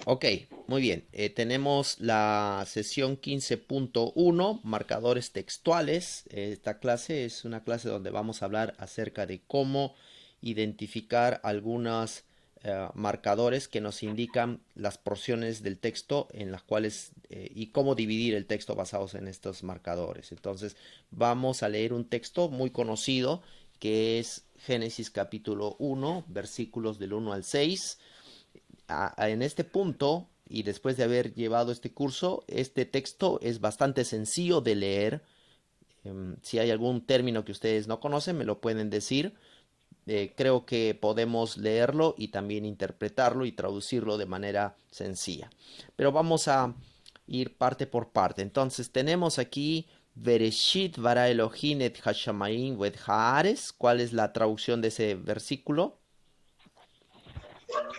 Ok, muy bien. Tenemos la sesión 15.1, marcadores textuales. Esta clase es una clase donde vamos a hablar acerca de cómo identificar algunos marcadores que nos indican las porciones del texto en las cuales y cómo dividir el texto basados en estos marcadores. Entonces, vamos a leer un texto muy conocido que es Génesis capítulo 1, versículos del 1 al 6. En este punto, y después de haber llevado este curso, este texto es bastante sencillo de leer. Si hay algún término que ustedes no conocen, me lo pueden decir. Creo que podemos leerlo y también interpretarlo y traducirlo de manera sencilla. Pero vamos a ir parte por parte. Entonces tenemos aquí Bereshit bara Elohim et hashamayim ved haares. ¿Cuál es la traducción de ese versículo?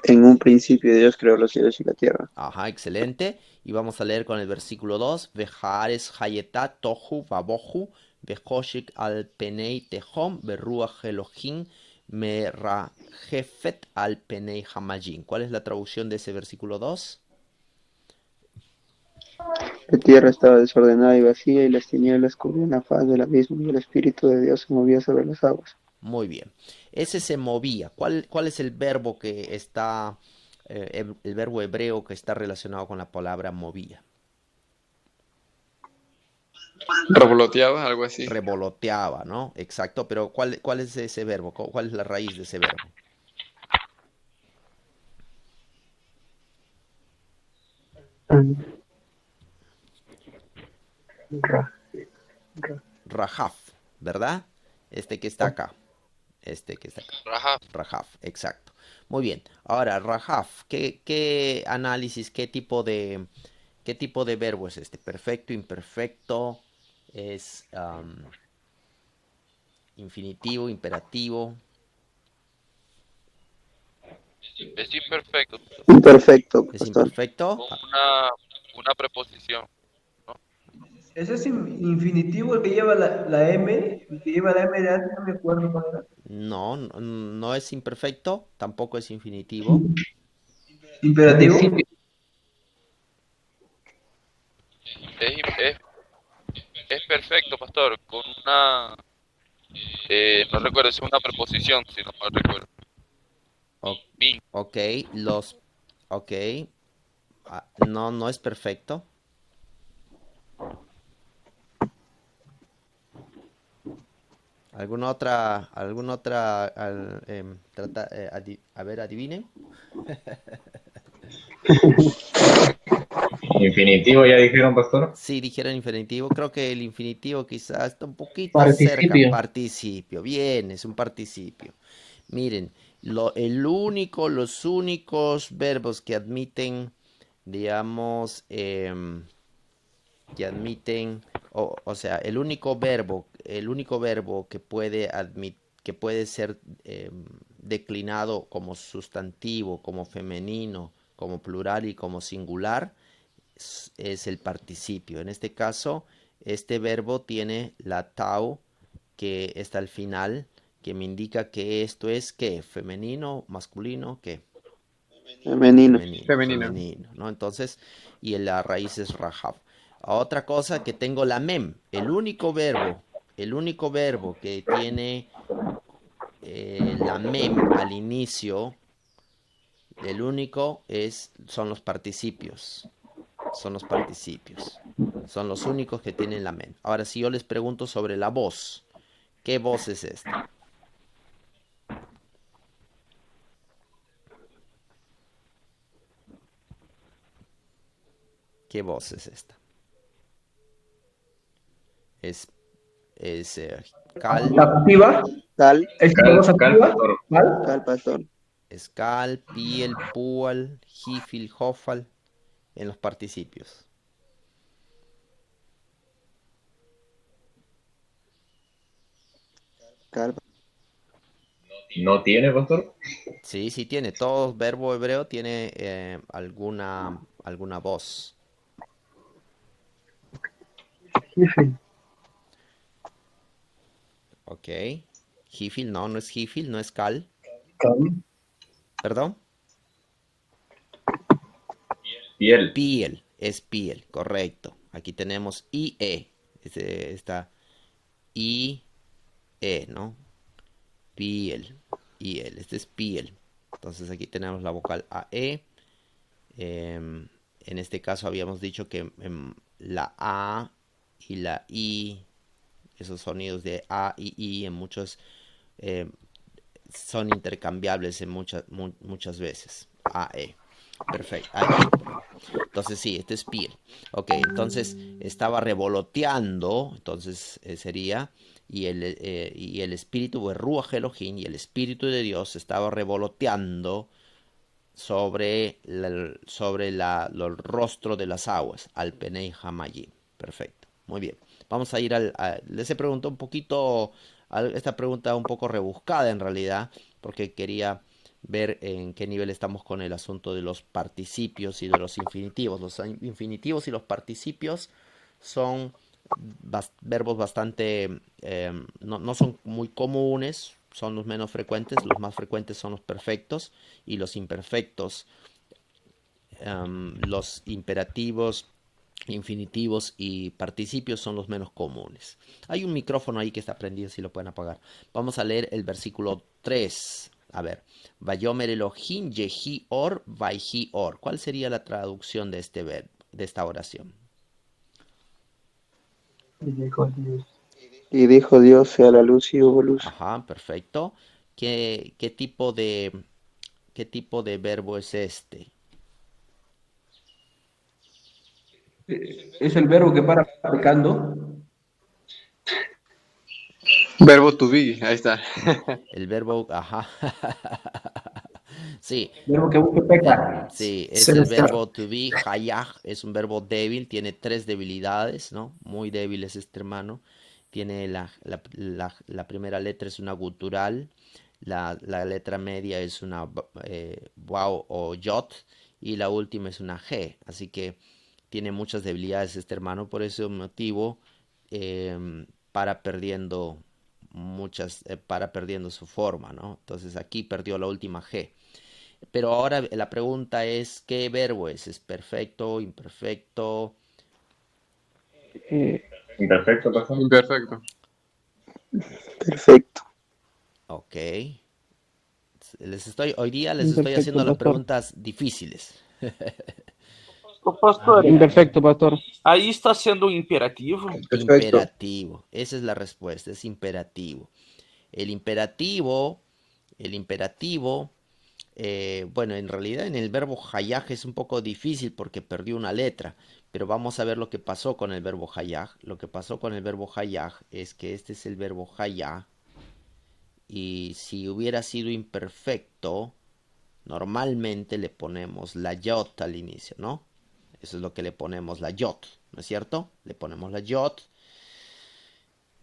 En un principio Dios creó los cielos y la tierra. Ajá, excelente. Y vamos a leer con el versículo 2. Vejares hayeta tohu babohu, vejoshik al penei tehom, beruach Elohim, merajefet al penei hamajin. ¿Cuál es la traducción de ese versículo 2? La tierra estaba desordenada y vacía, y las tinieblas cubrían la faz del abismo, y el Espíritu de Dios se movía sobre las aguas. Muy bien. Ese se movía. ¿Cuál es el verbo que está, el verbo hebreo que está relacionado con la palabra movía? Revoloteaba, algo así. Revoloteaba, ¿no? Exacto, pero ¿cuál es ese verbo? ¿Cuál es la raíz de ese verbo? Mm. Ra- ra- Rajaf, ¿verdad? Este que está acá. Este que está acá. Raja. Rajaf, exacto. Muy bien. Ahora, Rajaf, ¿qué análisis, qué tipo de verbo es este? ¿Perfecto, imperfecto? ¿Es infinitivo, imperativo? Es imperfecto, Imperfecto, ¿Es pastor. imperfecto? con una preposición, ¿no? Ese es infinitivo el que lleva la M, el que lleva la M de antes, no me acuerdo cuál era. No, no es imperfecto, tampoco es infinitivo. Imperativo. Es, es perfecto, pastor, con no recuerdo, es una preposición, si no mal recuerdo. O- Min. ok, ok, no, no es perfecto. ¿Alguna otra, a ver, adivinen? Infinitivo, ya dijeron, pastor. Sí, dijeron infinitivo. Creo que el infinitivo quizás está un poquito cerca. Participio. Participio. Bien, es un participio. Miren, los únicos verbos que admiten, digamos, que admiten, o sea, el único verbo que puede ser declinado como sustantivo, como femenino, como plural y como singular, es el participio. En este caso, este verbo tiene la tau que está al final, que me indica que esto es ¿qué? Femenino, masculino, ¿qué? Femenino. Femenino, Femenina. femenino, ¿no? Entonces, y la raíz es rajab. Otra cosa que tengo la mem, el único verbo que tiene la mem al inicio, el único son los participios. Son los participios. Son los únicos que tienen la mem. Ahora, si yo les pregunto sobre la voz, ¿qué voz es esta? ¿Qué voz es esta? Es, es cal, La activa, Cal, es la Cal, voz cal, activa, pastor. ¿vale? cal, pastor. Skal, piel, pual, hifil, hofal, en los participios. Cal. ¿No tiene, pastor? Sí, sí tiene. Todo verbo hebreo tiene alguna voz. Ok. Hifil, no, no es hifil, no es cal. Cal. ¿Perdón? Piel. Piel, es piel, correcto. Aquí tenemos IE. Está IE, ¿no? Piel. IL. Este es piel. Entonces aquí tenemos la vocal AE. En este caso habíamos dicho que la A y la I, esos sonidos de A y I en muchos em, son intercambiables en muchas veces. AE. Perfecto. AI, perdón. Entonces sí, este es piel. Ok, entonces estaba revoloteando, entonces sería, y el espíritu, el Ruach Elohim, y el espíritu de Dios estaba revoloteando el rostro de las aguas, al Penei Hamayim. Perfecto, muy bien. Vamos a ir les he preguntado un poquito, esta pregunta un poco rebuscada en realidad, porque quería ver en qué nivel estamos con el asunto de los participios y de los infinitivos. Los infinitivos y los participios son verbos bastante, no son muy comunes, son los menos frecuentes. Los más frecuentes son los perfectos y los imperfectos. Los imperativos, infinitivos y participios son los menos comunes. Hay un micrófono ahí que está prendido, si lo pueden apagar. Vamos a leer el versículo 3. A ver, Vayomer Elohim Yehi Or Vaihi Or. ¿Cuál sería la traducción de de esta oración? Y dijo Dios, sea la luz y hubo luz. Ajá, perfecto. ¿Qué tipo de verbo es este? Es el verbo que para pecando. Verbo to be, ahí está. El verbo, ajá. Sí, Verbo que busca peca. sí, es el Celestial. verbo to be. Hayah es un verbo débil, tiene tres debilidades, ¿no? Muy débil es este hermano. Tiene la primera letra es una gutural, la letra media es una wow o yot, y la última es una g. Así que tiene muchas debilidades este hermano, por ese motivo para perdiendo para perdiendo su forma, ¿no? Entonces aquí perdió la última g. Pero ahora la pregunta es, ¿qué verbo es? ¿Es perfecto, imperfecto? Eh, Imperfecto, pastor. Imperfecto. Perfecto. Ok. Hoy día les estoy haciendo las preguntas difíciles. Pastor, Imperfecto, pastor. aí está sendo um imperativo? Perfecto. Imperativo. Esa es la respuesta, es imperativo. El imperativo, el imperativo, bueno, en realidad en el verbo hayaj es un poco difícil porque perdió una letra, pero vamos a ver lo que pasó con el verbo hayaj. Lo que pasó con el verbo hayaj es que este es el verbo hayaj, y si hubiera sido imperfecto, normalmente le ponemos la yot al inicio, ¿no? Eso es lo que le ponemos, la yot, ¿no es cierto? Le ponemos la yot.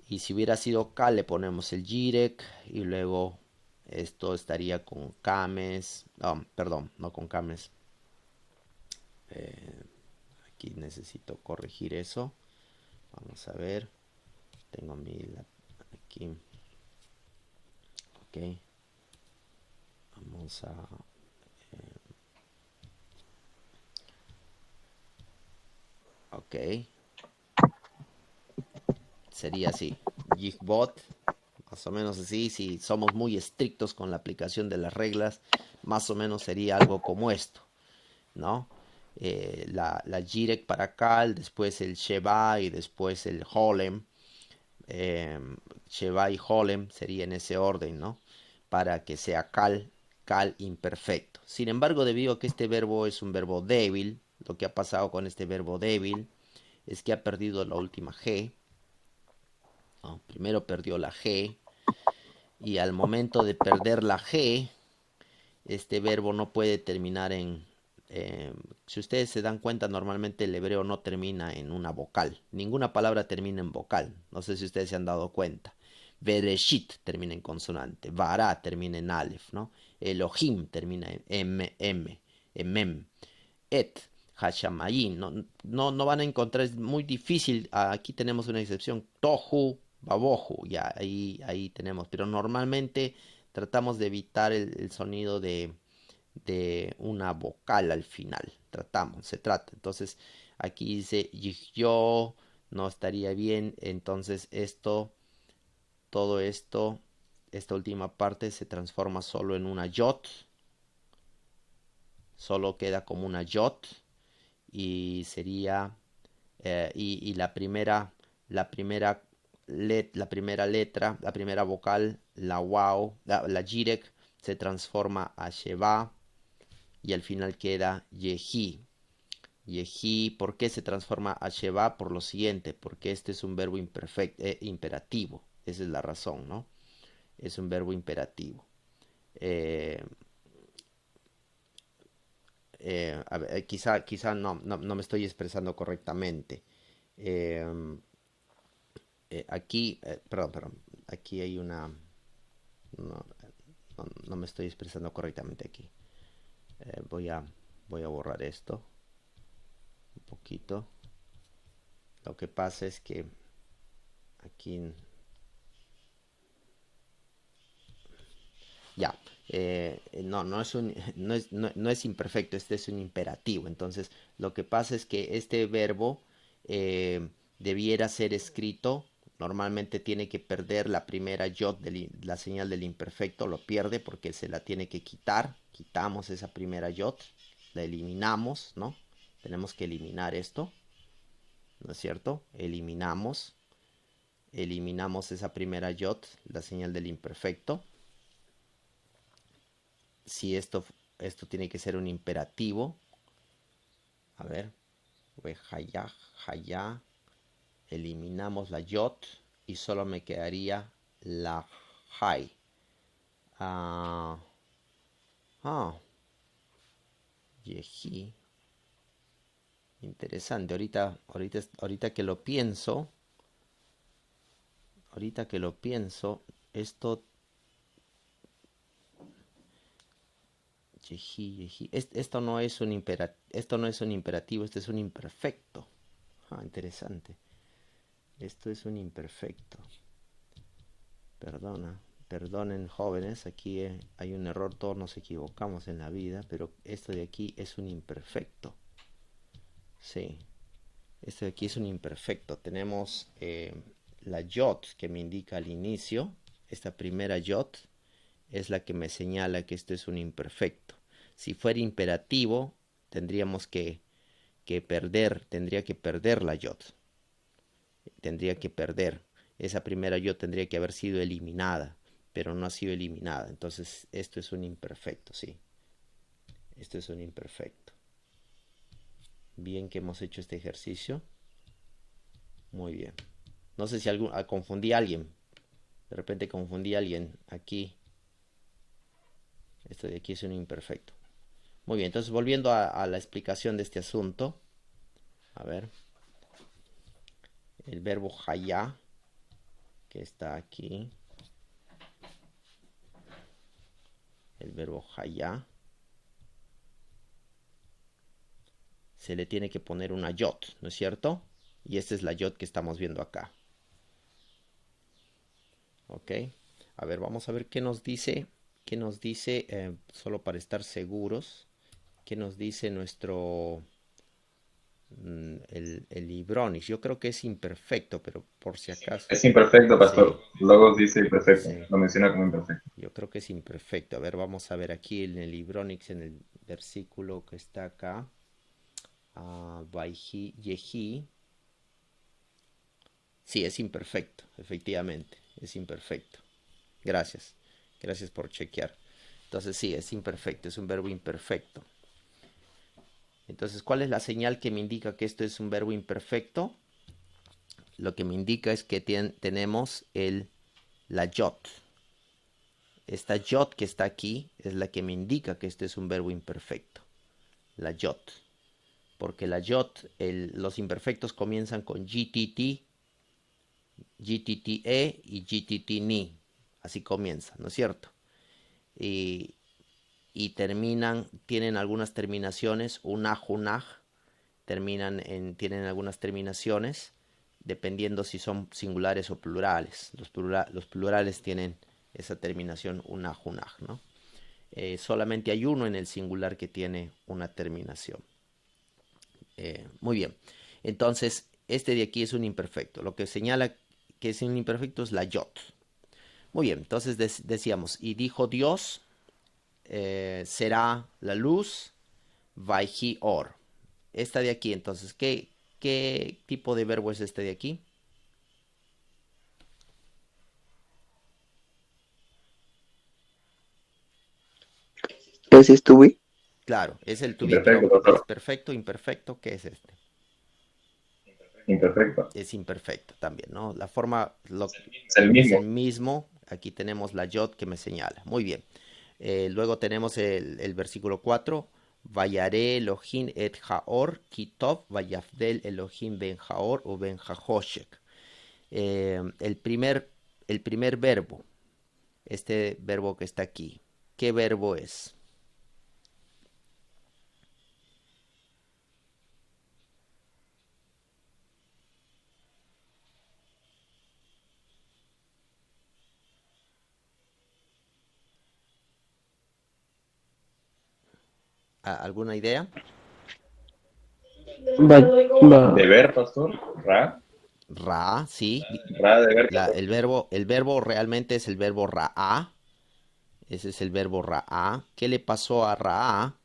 Y si hubiera sido K, le ponemos el Jirek. Y luego esto estaría con Kames. Oh, perdón, no con Kames. Aquí necesito corregir eso. Vamos a ver. Tengo aquí. Ok. Vamos a... Ok. Sería así. Yigbot. Más o menos así. Si somos muy estrictos con la aplicación de las reglas, más o menos sería algo como esto, ¿no? La Jirek para Kal, después el Sheba y después el Holem. Sheba y Holem sería en ese orden, ¿no? Para que sea Kal imperfecto. Sin embargo, debido a que este verbo es un verbo débil, lo que ha pasado con este verbo débil es que ha perdido la última G, ¿no? Primero perdió la G, y al momento de perder la G, este verbo no puede terminar si ustedes se dan cuenta, normalmente el hebreo no termina en una vocal. Ninguna palabra termina en vocal. No sé si ustedes se han dado cuenta. Bereshit termina en consonante. Vara termina en alef, ¿no? Elohim termina en mem. Et, Hashamayim. No van a encontrar, es muy difícil. Aquí tenemos una excepción. Tohu, babohu. Ya, ahí tenemos. Pero normalmente tratamos de evitar el sonido de una vocal al final. Se trata. Entonces, aquí dice yo, no estaría bien. Entonces, todo esto, esta última parte se transforma solo en una yot. Solo queda como una yot. Y sería, y la primera letra, la primera vocal, la wow, la jirek, se transforma a sheva y al final queda yehi. Yehi, ¿por qué se transforma a sheva? Por lo siguiente, porque este es un verbo imperativo. Esa es la razón, ¿no? Es un verbo imperativo. Eh, a ver, quizá no me estoy expresando correctamente. Eh, aquí, perdón, aquí hay una... No, no me estoy expresando correctamente aquí. Voy a borrar esto un poquito. Lo que pasa es que aquí... Ya. No es imperfecto, este es un imperativo. Entonces, lo que pasa es que este verbo debiera ser escrito. Normalmente tiene que perder la primera yod de la señal del imperfecto, lo pierde porque se la tiene que quitar. Quitamos esa primera yod, la eliminamos, ¿no? Tenemos que eliminar esto, ¿no es cierto? Eliminamos esa primera yod, la señal del imperfecto. Si esto tiene que ser un imperativo. A ver, hayá, eliminamos la yot y solo me quedaría la hay. Yehi. Interesante. Ahorita que lo pienso, esto yehi. Esto no es un imperativo, este es un imperfecto. Interesante. Esto es un imperfecto. Perdonen jóvenes, aquí hay un error, todos nos equivocamos en la vida, pero esto de aquí es un imperfecto. Sí, esto de aquí es un imperfecto. Tenemos la yot que me indica al inicio. Esta primera yot es la que me señala que esto es un imperfecto. Si fuera imperativo, tendría que perder la yot. Tendría que perder. Esa primera yot tendría que haber sido eliminada, pero no ha sido eliminada. Entonces, esto es un imperfecto, sí. Esto es un imperfecto. Bien que hemos hecho este ejercicio. Muy bien. No sé si confundí a alguien. De repente confundí a alguien aquí. Esto de aquí es un imperfecto. Muy bien, entonces volviendo a la explicación de este asunto. A ver. El verbo hayá, que está aquí. El verbo hayá. Se le tiene que poner una yot, ¿no es cierto? Y esta es la yot que estamos viendo acá. Ok. A ver, vamos a ver qué nos dice. ¿Qué nos dice? Solo para estar seguros. ¿Qué nos dice nuestro... el Libronis? Yo creo que es imperfecto, pero por si acaso... Es imperfecto, pastor. Sí, Luego dice imperfecto. sí. Lo menciona como imperfecto. Yo creo que es imperfecto. A ver, vamos a ver aquí en el Libronix, en el versículo que está acá. Yehi. Sí, es imperfecto, efectivamente. Es imperfecto. Gracias. Gracias por chequear. Entonces sí, es imperfecto, es un verbo imperfecto. Entonces, ¿cuál es la señal que me indica que esto es un verbo imperfecto? Lo que me indica es que tenemos la yot. Esta yot que está aquí es la que me indica que este es un verbo imperfecto. La yot. Porque la yot, los imperfectos comienzan con GTT, GTTE y GTT-NI. Así comienza, ¿no es cierto? Y tienen algunas terminaciones, unaj, tienen algunas terminaciones, dependiendo si son singulares o plurales. Los plurales tienen esa terminación unaj, ¿no? Solamente hay uno en el singular que tiene una terminación. Muy bien. Entonces, este de aquí es un imperfecto. Lo que señala que es un imperfecto es la yot. Muy bien, entonces decíamos, y dijo Dios, será la luz, vaihi or. Esta de aquí, entonces, ¿qué tipo de verbo es este de aquí? ¿Qué es tuve? Claro, es el to be, Imperfecto, pero ¿es pastor. perfecto, imperfecto? ¿Qué es este? Imperfecto. Es imperfecto también, ¿no? La forma Es el es el mismo. mismo. Aquí tenemos la yod que me señala. Muy bien. Luego tenemos el versículo 4. Vayaré Elohim et Haor, Kitov, Vayafdel Elohim ben Haor o ben Hahoshek. El primer verbo, este verbo que está aquí, ¿qué verbo es? ¿Alguna idea? De ver, pastor. Ra. Ra, sí. Ra de ver, pastor. El verbo realmente es el verbo ra'a. Ese es el verbo ra'a. ¿Qué le pasó a ra'a?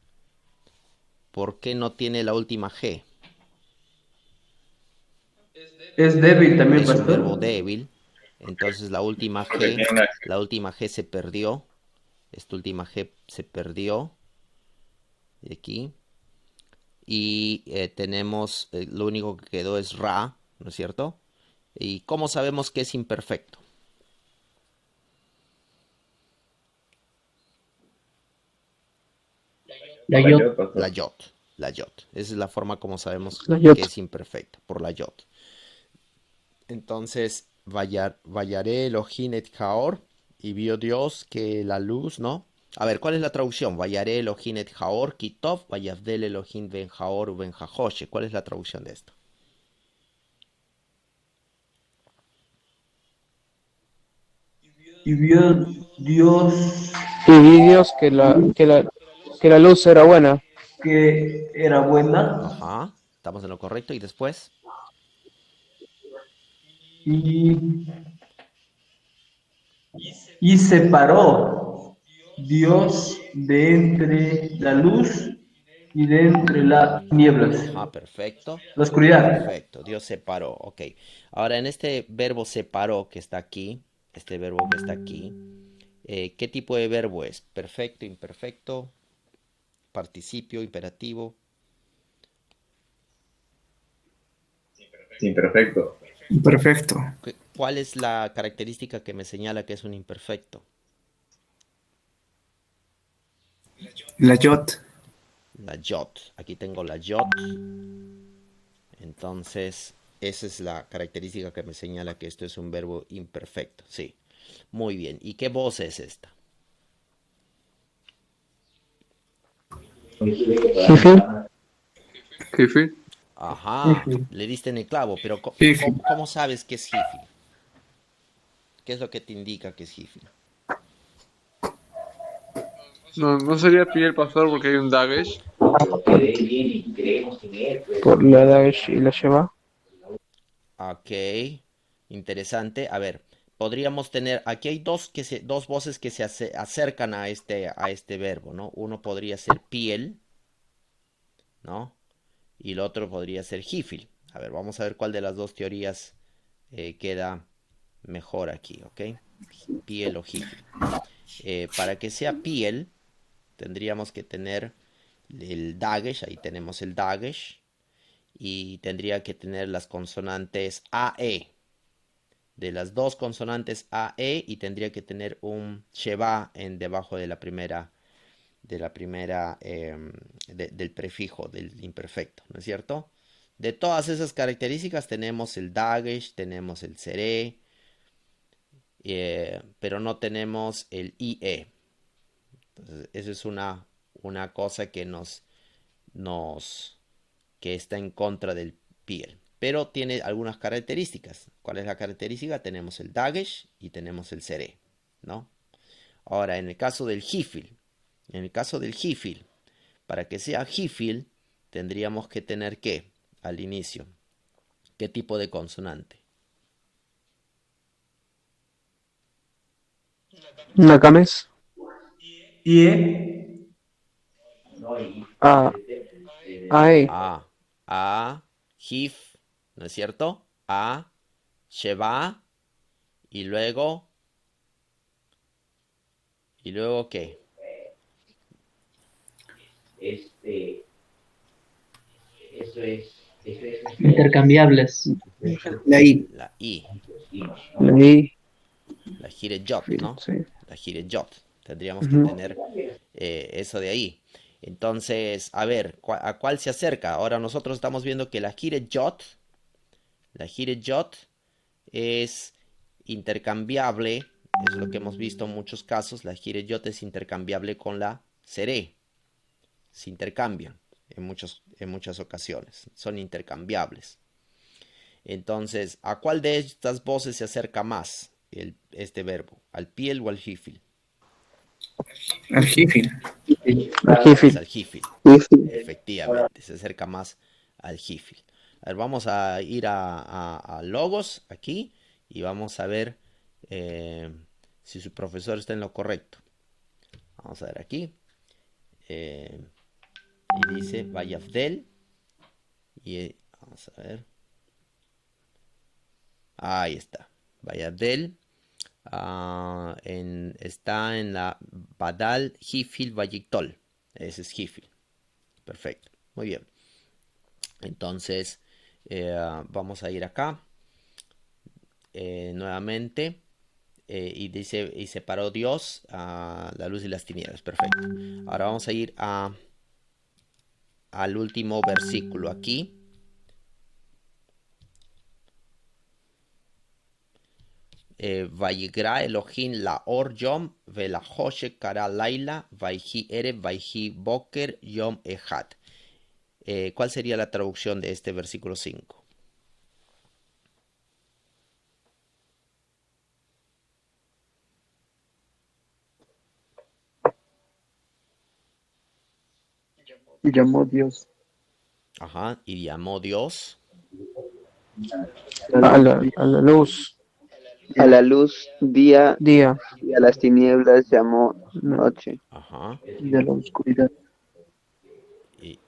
¿Por qué no tiene la última G? Es débil también, Es un verbo pastor. débil. Entonces Porque tiene una. la última G se perdió. Esta última G se perdió de aquí. Y tenemos, lo único que quedó es ra, ¿no es cierto? ¿Y cómo sabemos que es imperfecto? La La yod. yo, pastor. La yot. La yot. Esa es la forma como sabemos La yod. que es imperfecto, por la yot. Entonces, Vayaré Elohim et Jaor, y vio Dios que la luz, ¿no? A ver, ¿cuál es la traducción? Vayaré Elohim et Jaor, Kitov, Vayavdel Elohim ben Jaor ben Jajoshe. ¿Cuál es la traducción de esto? Y vio Dios Y vi Dios que la luz era buena. que era buena Ajá, estamos en lo correcto. Y después, y, y separó Dios de entre la luz y de entre las nieblas, ajá, perfecto. la oscuridad. Perfecto, Dios separó, ok. Ahora, en este verbo separó que está aquí, este verbo que está aquí, ¿qué tipo de verbo es? ¿Perfecto, imperfecto, participio, imperativo? Imperfecto. Perfecto. ¿Cuál es la característica que me señala que es un imperfecto? La yot. La yot. Aquí tengo la yot. Entonces, esa es la característica que me señala que esto es un verbo imperfecto. Sí. Muy bien. ¿Y qué voz es esta? Jefe. Jefe. Ajá. Le diste en el clavo, pero Jefe. ¿cómo sabes que es Jiffy? ¿Qué es lo que te indica que es Jiffy? No, no sería Pi el pastor porque hay un Dagesh. Por la Daesh y la Sheba. Ok, interesante. A ver, podríamos tener, aquí hay dos voces que se acercan a este verbo, ¿no? Uno podría ser piel, ¿no? Y el otro podría ser jifil. A ver, vamos a ver cuál de las dos teorías queda mejor aquí, ¿ok? Piel o jifil. Para que sea piel, tendríamos que tener el dagesh, ahí tenemos el dagesh, y tendría que tener las consonantes AE. De las dos consonantes AE, y tendría que tener un sheba en debajo de la primera del prefijo del imperfecto, ¿no es cierto? De todas esas características tenemos el dagesh, tenemos el seré, pero no tenemos el IE. Entonces, eso es una cosa que que está en contra del piel. Pero tiene algunas características. ¿Cuál es la característica? Tenemos el dagesh y tenemos el seré, ¿no? Ahora, en el caso del jifil, En el caso del hifil, para que sea hifil, tendríamos que tener ¿qué? Al inicio. ¿Qué tipo de consonante? Nakames. IE. A. AE. Hif, ¿no es cierto? Sheba, y luego ¿qué? Intercambiables. La I. La I, La I. la gireyot, ¿no? Sí. La gireyot. Tendríamos que Ujú. tener eso de ahí. Entonces, a ver, ¿a cuál se acerca? Ahora nosotros estamos viendo que la gireyot es intercambiable, es lo que hemos visto en muchos casos, la gireyot es intercambiable con la seré. Se intercambian en muchas ocasiones, son intercambiables. Entonces, ¿a cuál de estas voces se acerca más este verbo? ¿Al piel o al hifil? Al Hifil. Es al hifil. Hifil. Efectivamente, se acerca más al hifil. A ver, vamos a ir a logos aquí y vamos a ver si su profesor está en lo correcto. Vamos a ver aquí. Y dice Vayafdel. Y vamos a ver. Ahí está. Vayafdel. Está en la Badal Hifil Vayictol. Ese es Hifil. Perfecto. Muy bien. Entonces, vamos a ir acá. Nuevamente. Y dice, y separó Dios a la luz y las tinieblas. Perfecto. Ahora vamos a ir al último versículo aquí. Vayigra Elohim laor yom velahoshe kara laila vayhi erev vayhi boker yom echad. ¿Cuál sería la traducción de este versículo 5? Y llamó Dios Ajá, y llamó Dios. A la luz. a la luz día Día. y a las tinieblas llamó noche. Ajá, De la oscuridad. y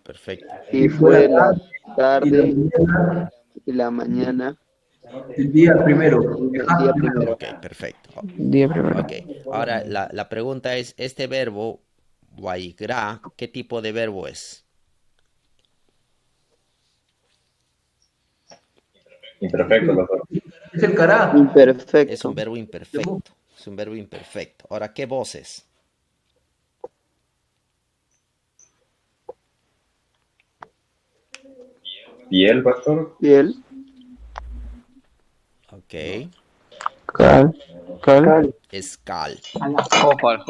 perfecto. Y fue la tarde y la mañana El día primero. el día primero. Ok, perfecto. Día primero. Ok, ahora la pregunta es, este verbo, Vaigra, ¿qué tipo de verbo es? Imperfecto, pastor. Es el cará. Es Imperfecto. un verbo imperfecto. Es un verbo imperfecto. Ahora, ¿qué voces? ¿Y él, pastor? Y él, Ok, Cal. es cal. Jofar.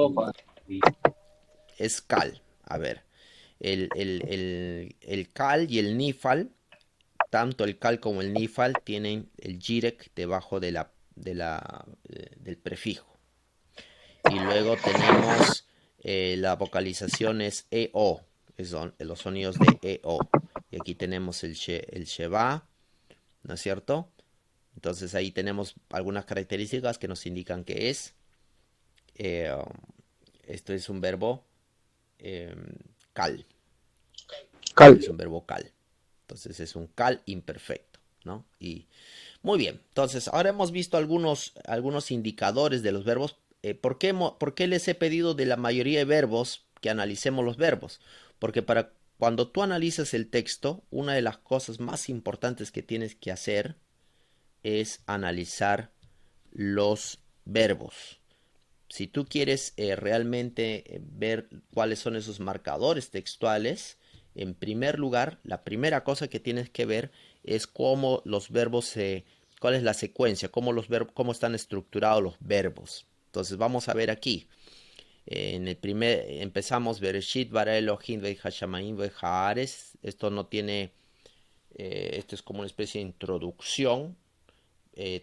Es cal. A ver, el cal y el nifal, tanto el cal como el nifal tienen el jirek debajo del prefijo. Y luego tenemos la vocalización es EO, son los sonidos de EO. Y aquí tenemos el sheba, ¿no es cierto? Entonces ahí tenemos algunas características que nos indican que es. Esto es un verbo cal. Es un verbo cal. Entonces es un cal imperfecto, ¿no? Y muy bien. Entonces ahora hemos visto algunos indicadores de los verbos. ¿Por qué les he pedido de la mayoría de verbos que analicemos los verbos? Porque cuando tú analizas el texto, una de las cosas más importantes que tienes que hacer es analizar los verbos. Si tú quieres realmente ver cuáles son esos marcadores textuales, en primer lugar, la primera cosa que tienes que ver es cómo los verbos cuál es la secuencia, cómo están estructurados los verbos. Entonces vamos a ver aquí. Empezamos Bereshit bara Elohim ve'hashamayim ve'haaretz. Esto no tiene, esto es como una especie de introducción.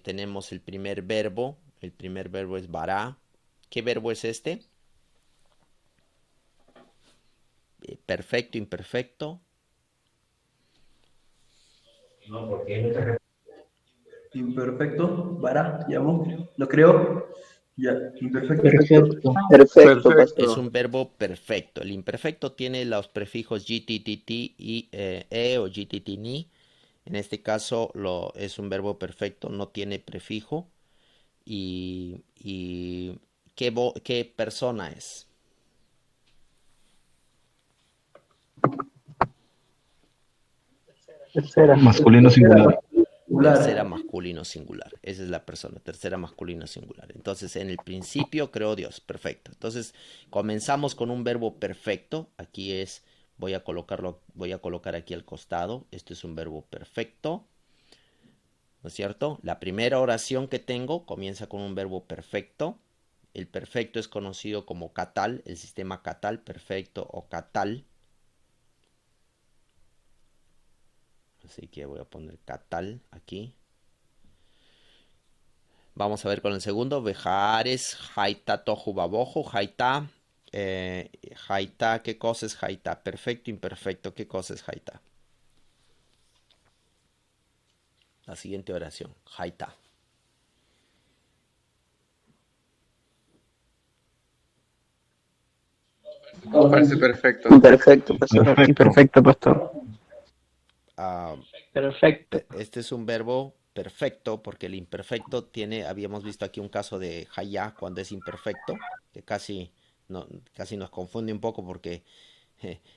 Tenemos el primer verbo es bara. ¿Qué verbo es este? perfecto, imperfecto. Imperfecto. Vara, llamo. Lo creo. Ya, imperfecto. Perfecto. Perfecto, Perfecto. Es pastor. un verbo perfecto. El imperfecto tiene los prefijos GTTT y o GTT ni. En este caso es un verbo perfecto, no tiene prefijo. Y ¿qué persona es? Tercera. Masculino singular. Tercera masculino singular. Esa es la persona, tercera masculino singular. Entonces, en el principio creó Dios. Perfecto. Entonces, comenzamos con un verbo perfecto. Aquí voy a colocar aquí al costado. Este es un verbo perfecto. ¿No es cierto? La primera oración que tengo comienza con un verbo perfecto. El perfecto es conocido como catal, el sistema catal, perfecto o catal. Así que voy a poner catal aquí. Vamos a ver con el segundo. Vejares, jaita, toju, babojo, jaita. Jaita, ¿qué cosa es jaita? Perfecto, imperfecto, ¿qué cosa es jaita? La siguiente oración, jaita. Me parece perfecto. Imperfecto, pastor. Perfecto. Imperfecto, pastor. Ah, Perfecto. este es un verbo perfecto porque el imperfecto habíamos visto aquí un caso de hayá cuando es imperfecto, que casi nos confunde un poco porque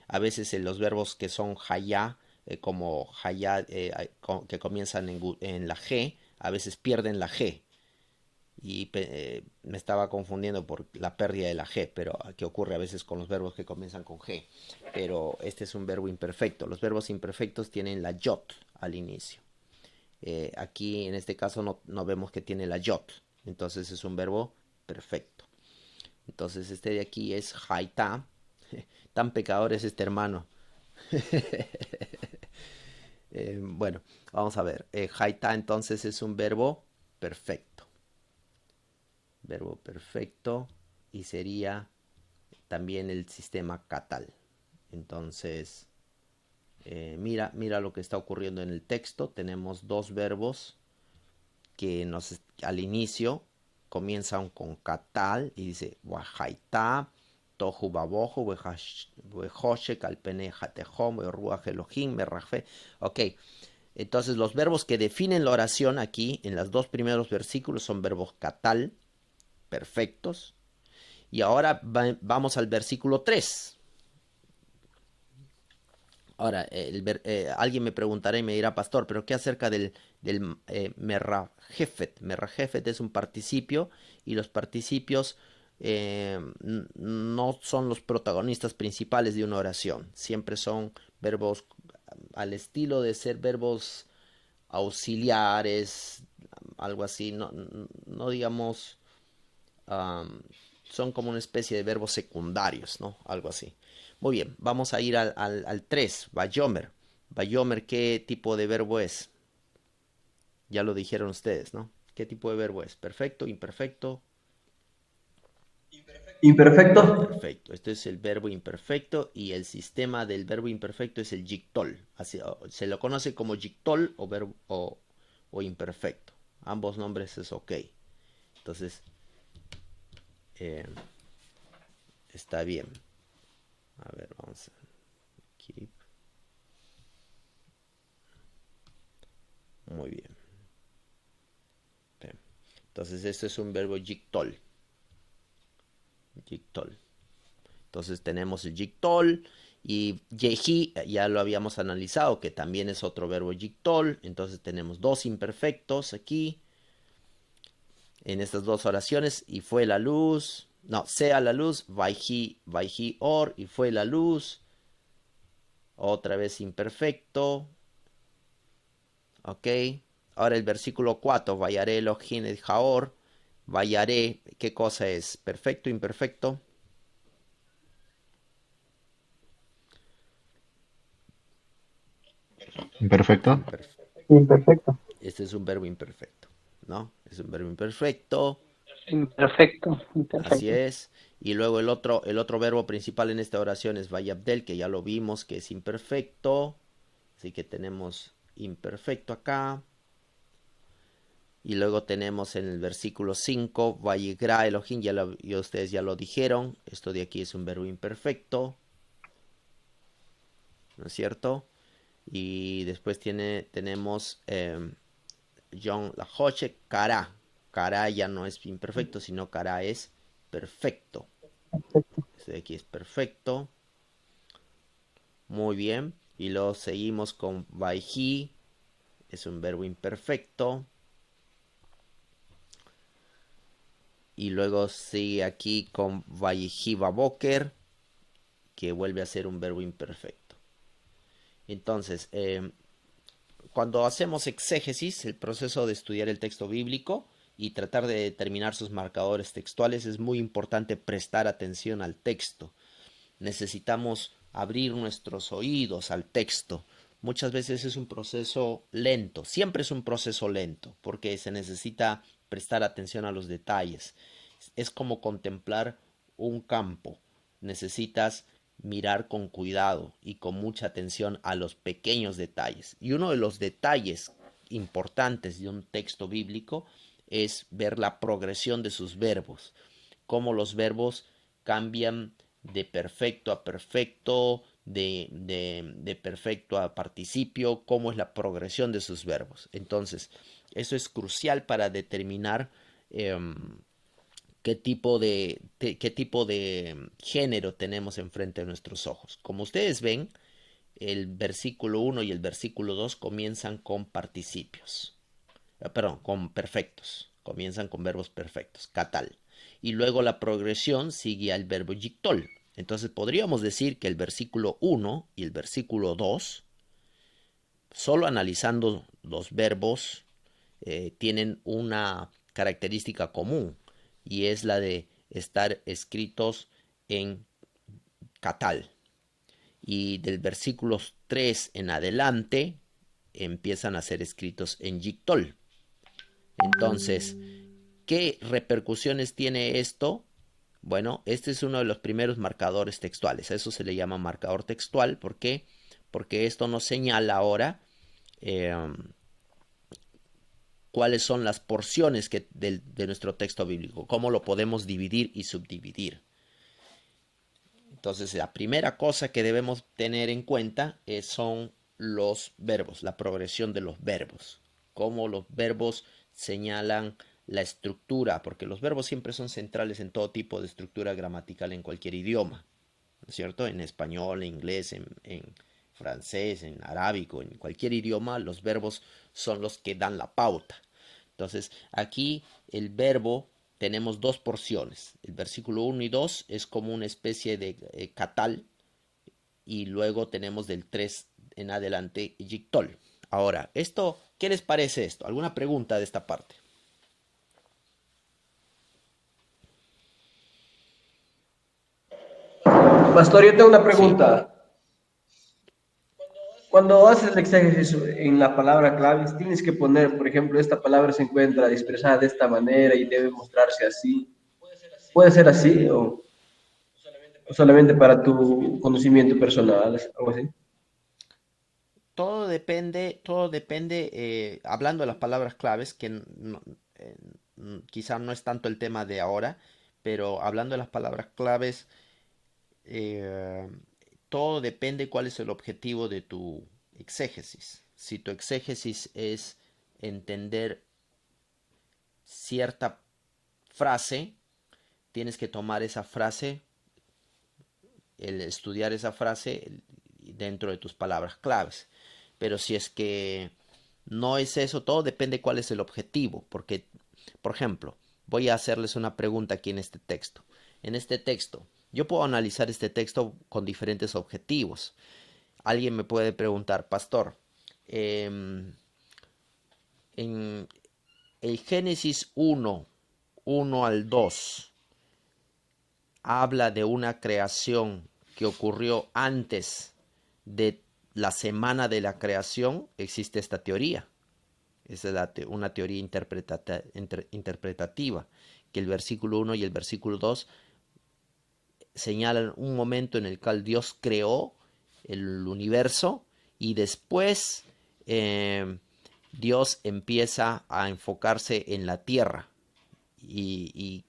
a veces en los verbos que son hayá, como hayá, que comienzan en la G, a veces pierden la G. Y me estaba confundiendo por la pérdida de la G, pero que ocurre a veces con los verbos que comienzan con G. Pero este es un verbo imperfecto. Los verbos imperfectos tienen la yot al inicio. Aquí en este caso no vemos que tiene la yot. Entonces es un verbo perfecto. Entonces este de aquí es haita. Tan pecador es este hermano. Bueno, vamos a ver. Haita entonces es un verbo perfecto. Verbo perfecto y sería también el sistema catal. Entonces, mira lo que está ocurriendo en el texto. Tenemos dos verbos que al inicio comienzan con catal y dice wahaita, tohu babojo, wehoshe, kalpene, jatejom, ruach elohim, merrafe. Ok, entonces los verbos que definen la oración aquí en los dos primeros versículos son verbos catal, perfectos. Y ahora vamos al versículo 3. Ahora, alguien me preguntará y me dirá, pastor, pero ¿qué acerca del merrajefet? Merrajefet es un participio y los participios no son los protagonistas principales de una oración. Siempre son verbos al estilo de ser verbos auxiliares, algo así, no digamos, son como una especie de verbos secundarios, ¿no? Algo así. Muy bien, vamos a ir al 3, Bayomer. Bayomer, ¿qué tipo de verbo es? Ya lo dijeron ustedes, ¿no? ¿Qué tipo de verbo es? ¿Perfecto, imperfecto? Imperfecto. Perfecto. Este es el verbo imperfecto y el sistema del verbo imperfecto es el yictol. Así, se lo conoce como yictol o imperfecto. Ambos nombres es ok. Entonces, está bien. A ver, vamos a keep. Muy bien. Entonces, esto es un verbo yictol. Yictol. Entonces, tenemos el yictol y yehi, ya lo habíamos analizado, que también es otro verbo yictol. Entonces, tenemos dos imperfectos aquí en estas dos oraciones. Y fue la luz. No, sea la luz. Vaihi or. Y fue la luz. Otra vez imperfecto. Ok. Ahora el versículo 4. Vayaré Elohim et Jaor. Vayaré. ¿Qué cosa es? ¿Perfecto, imperfecto? Imperfecto. Imperfecto. Imperfecto. Este es un verbo imperfecto, ¿no? Es un verbo imperfecto. Imperfecto. Así Imperfecto. es. Y luego el otro verbo principal en esta oración es vayabdel, que ya lo vimos que es imperfecto. Así que tenemos imperfecto acá. Y luego tenemos en el versículo 5, Vayigra Elohim, ya ustedes ya lo dijeron. Esto de aquí es un verbo imperfecto, ¿no es cierto? Y después tenemos John Lajoche, Cara. Cara ya no es imperfecto, sino Cara es perfecto. Este de aquí es perfecto. Muy bien. Y luego seguimos con Vaihi, es un verbo imperfecto. Y luego sigue aquí con Vayihi Baboker, que vuelve a ser un verbo imperfecto. Entonces, cuando hacemos exégesis, el proceso de estudiar el texto bíblico y tratar de determinar sus marcadores textuales, es muy importante prestar atención al texto. Necesitamos abrir nuestros oídos al texto. Muchas veces es un proceso lento, siempre es un proceso lento, porque se necesita prestar atención a los detalles. Es como contemplar un campo. Necesitas mirar con cuidado y con mucha atención a los pequeños detalles. Y uno de los detalles importantes de un texto bíblico es ver la progresión de sus verbos, cómo los verbos cambian de perfecto a perfecto, de perfecto a participio, cómo es la progresión de sus verbos. Entonces, eso es crucial para determinar qué tipo de género tenemos enfrente de nuestros ojos. Como ustedes ven, el versículo 1 y el versículo 2 comienzan con participios. Perdón, con perfectos. Comienzan con verbos perfectos, catal. Y luego la progresión sigue al verbo yictol. Entonces podríamos decir que el versículo 1 y el versículo 2, solo analizando los verbos, tienen una característica común, y es la de estar escritos en catal. Y del versículo 3 en adelante empiezan a ser escritos en yictol. Entonces, ¿qué repercusiones tiene esto? Bueno, este es uno de los primeros marcadores textuales. A eso se le llama marcador textual. ¿Por qué? Porque esto nos señala ahora eh, cuáles son las porciones de nuestro texto bíblico, cómo lo podemos dividir y subdividir. Entonces, la primera cosa que debemos tener en cuenta son los verbos, la progresión de los verbos, cómo los verbos señalan la estructura, porque los verbos siempre son centrales en todo tipo de estructura gramatical en cualquier idioma, ¿no es cierto? En español, en inglés, en francés, en arábico, en cualquier idioma, los verbos son los que dan la pauta. Entonces, aquí el verbo tenemos dos porciones. El versículo 1 y 2 es como una especie de catal, y luego tenemos del 3 en adelante yictol. Ahora, ¿qué les parece esto? ¿Alguna pregunta de esta parte? Pastor, yo tengo una Sí. pregunta. Cuando haces el exégesis en la palabra claves, tienes que poner, por ejemplo, esta palabra se encuentra expresada de esta manera y debe mostrarse así. ¿Puede ser así o solamente para tu conocimiento personal, algo así? Todo depende, hablando de las palabras claves, que quizá no es tanto el tema de ahora, pero hablando de las palabras claves, eh, todo depende cuál es el objetivo de tu exégesis. Si tu exégesis es entender cierta frase, tienes que tomar esa frase, el estudiar esa frase dentro de tus palabras claves. Pero si es que no es eso, todo depende cuál es el objetivo. Porque, por ejemplo, voy a hacerles una pregunta aquí en este texto. En este texto, yo puedo analizar este texto con diferentes objetivos. Alguien me puede preguntar, pastor, en el Génesis 1 al 2, habla de una creación que ocurrió antes de la semana de la creación. Existe esta teoría. Esa es una teoría interpretativa, que el versículo 1 y el versículo 2 señalan un momento en el cual Dios creó el universo y después Dios empieza a enfocarse en la tierra y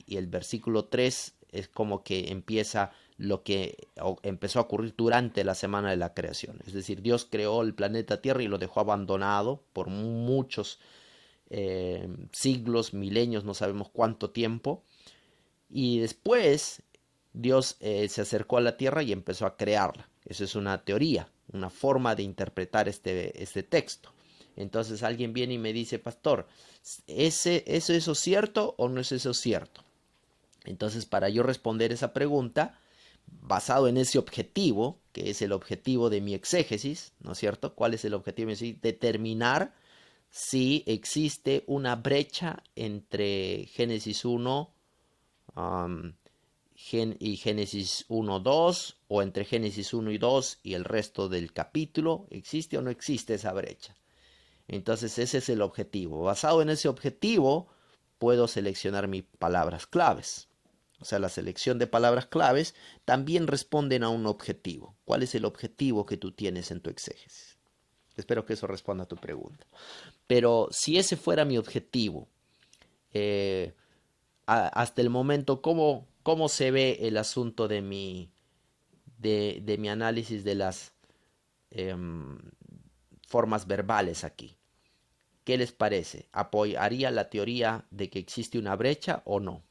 el versículo 3 es como que empieza lo que empezó a ocurrir durante la semana de la creación. Es decir, Dios creó el planeta Tierra y lo dejó abandonado por muchos siglos, milenios, no sabemos cuánto tiempo. Y después Dios se acercó a la Tierra y empezó a crearla. Eso es una teoría, una forma de interpretar este texto. Entonces alguien viene y me dice, pastor, ¿es eso cierto o no es eso cierto? Entonces, para yo responder esa pregunta, basado en ese objetivo, que es el objetivo de mi exégesis, ¿no es cierto? ¿Cuál es el objetivo de mi exégesis? Determinar si existe una brecha entre Génesis 1 y Génesis 1:2, o entre Génesis 1 y 2 y el resto del capítulo. ¿Existe o no existe esa brecha? Entonces ese es el objetivo. Basado en ese objetivo, puedo seleccionar mis palabras claves. O sea, la selección de palabras claves también responden a un objetivo. ¿Cuál es el objetivo que tú tienes en tu exégesis? Espero que eso responda a tu pregunta. Pero si ese fuera mi objetivo, hasta el momento, ¿cómo se ve el asunto de mi análisis de las formas verbales aquí? ¿Qué les parece? ¿Apoyaría la teoría de que existe una brecha o no?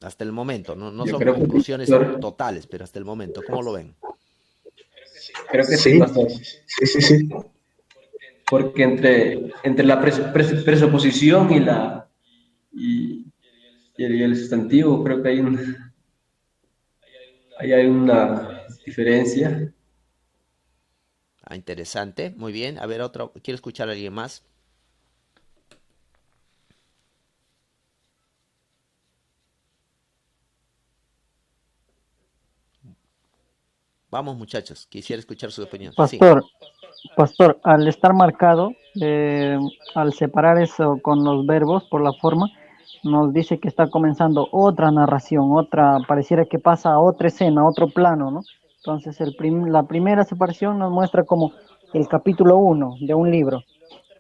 Hasta el momento, no Yo son creo que sí, conclusiones pastor. totales, pero hasta el momento, ¿cómo lo ven? Creo que sí, Sí, pastor. sí. Porque entre la presuposición y, y el sustantivo, creo que ahí hay una diferencia. Interesante, muy bien. A ver, otro, quiero escuchar a alguien más. Vamos, muchachos, quisiera escuchar su opinión. Sí, Pastor, al estar marcado, al separar eso con los verbos por la forma, nos dice que está comenzando otra narración, pareciera que pasa a otra escena, a otro plano, ¿no? Entonces, la primera separación nos muestra como el capítulo 1 de un libro,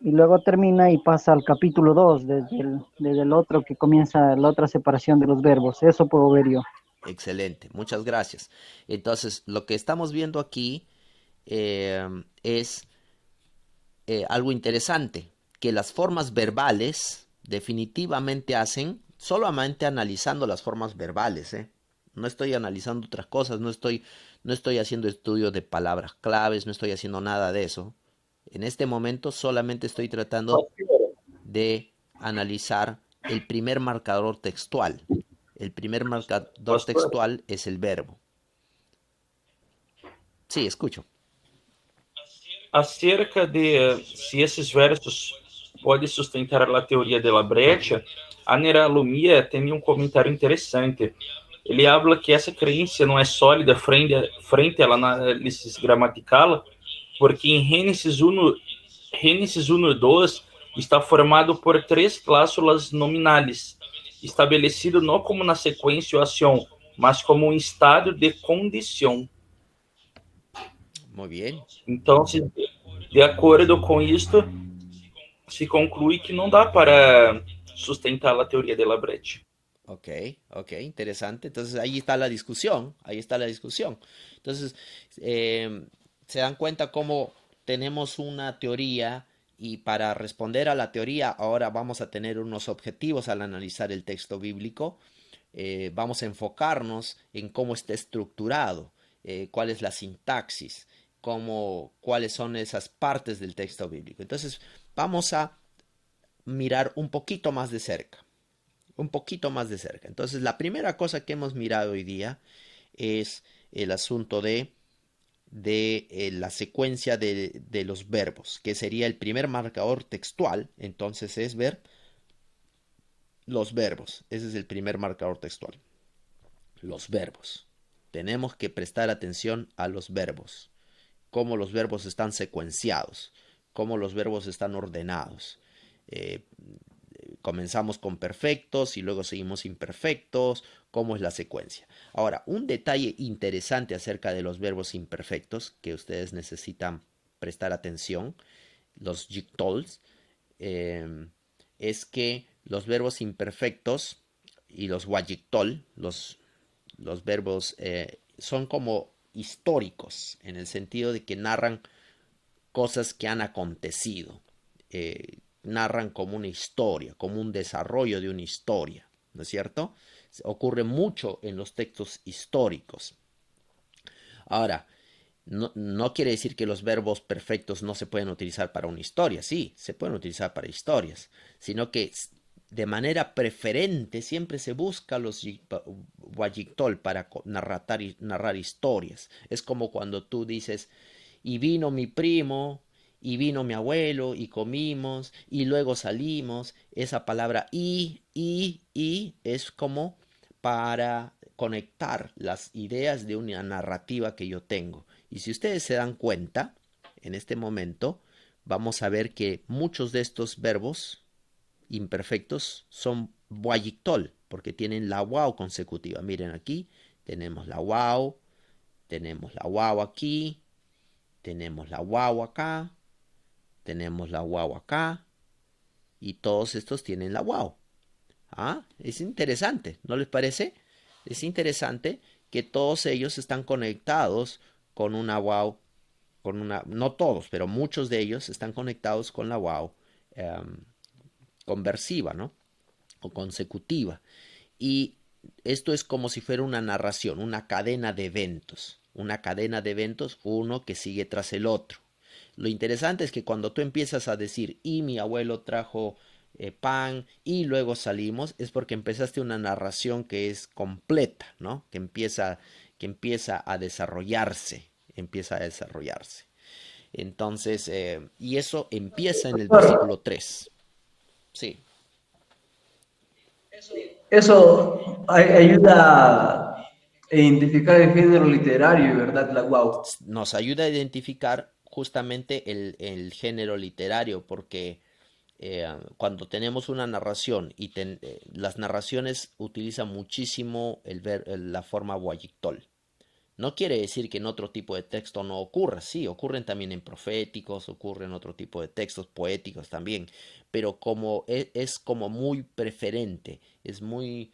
y luego termina y pasa al capítulo 2 desde el otro que comienza la otra separación de los verbos. Eso puedo ver yo. excelente, muchas gracias. Entonces, lo que estamos viendo aquí es algo interesante, que las formas verbales definitivamente hacen, solamente analizando las formas verbales, no estoy analizando otras cosas, no estoy haciendo estudios de palabras claves, no estoy haciendo nada de eso. En este momento solamente estoy tratando de analizar el primer marcador textual. El primer marcador Pastor, textual es el verbo. Sí, escucho. acerca de se esses versos podem sustentar a teoria da brecha, a Nera Lumia tem um comentário interessante. Ele habla que essa crença não é sólida frente à análise gramatical, porque em Gênesis 1 e 2 está formado por três cláusulas nominais, estabelecido não como na sequência ou ação, mas como um estado de condição. Muy bien. Então, de acordo com isto, se conclui que não dá para sustentar a teoria de la brecha. Ok, interesante. Entonces ahí está la discusión, Entonces, se dan cuenta cómo tenemos una teoría y para responder a la teoría ahora vamos a tener unos objetivos al analizar el texto bíblico. Vamos a enfocarnos en cómo está estructurado, cuál es la sintaxis, cuáles son esas partes del texto bíblico. Entonces, vamos a mirar un poquito más de cerca. Entonces, la primera cosa que hemos mirado hoy día es el asunto de la secuencia de los verbos, que sería el primer marcador textual. Entonces, es ver los verbos. Ese es el primer marcador textual. Los verbos. Tenemos que prestar atención a los verbos, cómo los verbos están secuenciados, cómo los verbos están ordenados. Comenzamos con perfectos y luego seguimos imperfectos, cómo es la secuencia. Ahora, un detalle interesante acerca de los verbos imperfectos que ustedes necesitan prestar atención, los jigtols, es que los verbos imperfectos y los wajigtol, los verbos son como históricos, en el sentido de que narran cosas que han acontecido, narran como una historia, como un desarrollo de una historia, ¿no es cierto? Ocurre mucho en los textos históricos. Ahora, no quiere decir que los verbos perfectos no se pueden utilizar para una historia. Sí, se pueden utilizar para historias, sino que de manera preferente siempre se busca los wajigtol para narrar historias. Es como cuando tú dices, y vino mi primo, y vino mi abuelo, y comimos, y luego salimos. Esa palabra y es como para conectar las ideas de una narrativa que yo tengo. Y si ustedes se dan cuenta, en este momento, vamos a ver que muchos de estos verbos imperfectos son wajigtol, porque tienen la wow consecutiva. Miren aquí, tenemos la wow aquí, tenemos la wow acá, tenemos la wow acá, y todos estos tienen la wow. ¿Ah? Es interesante, ¿no les parece? Es interesante que todos ellos están conectados con una wow, no todos, pero muchos de ellos están conectados con la wow conversiva, ¿no? O consecutiva. Y esto es como si fuera una narración, una cadena de eventos. Una cadena de eventos, uno que sigue tras el otro. Lo interesante es que cuando tú empiezas a decir, y mi abuelo trajo pan, y luego salimos, es porque empezaste una narración que es completa, ¿no? Que empieza a desarrollarse. Entonces, y eso empieza en el versículo 3. Sí. Eso ayuda a identificar el género literario, ¿verdad? La wow. Nos ayuda a identificar justamente el género literario, porque cuando tenemos una narración y las narraciones utilizan muchísimo la forma wajigtol. No quiere decir que en otro tipo de texto no ocurra, sí, ocurren también en proféticos, ocurren en otro tipo de textos poéticos también, pero como es como muy preferente, es muy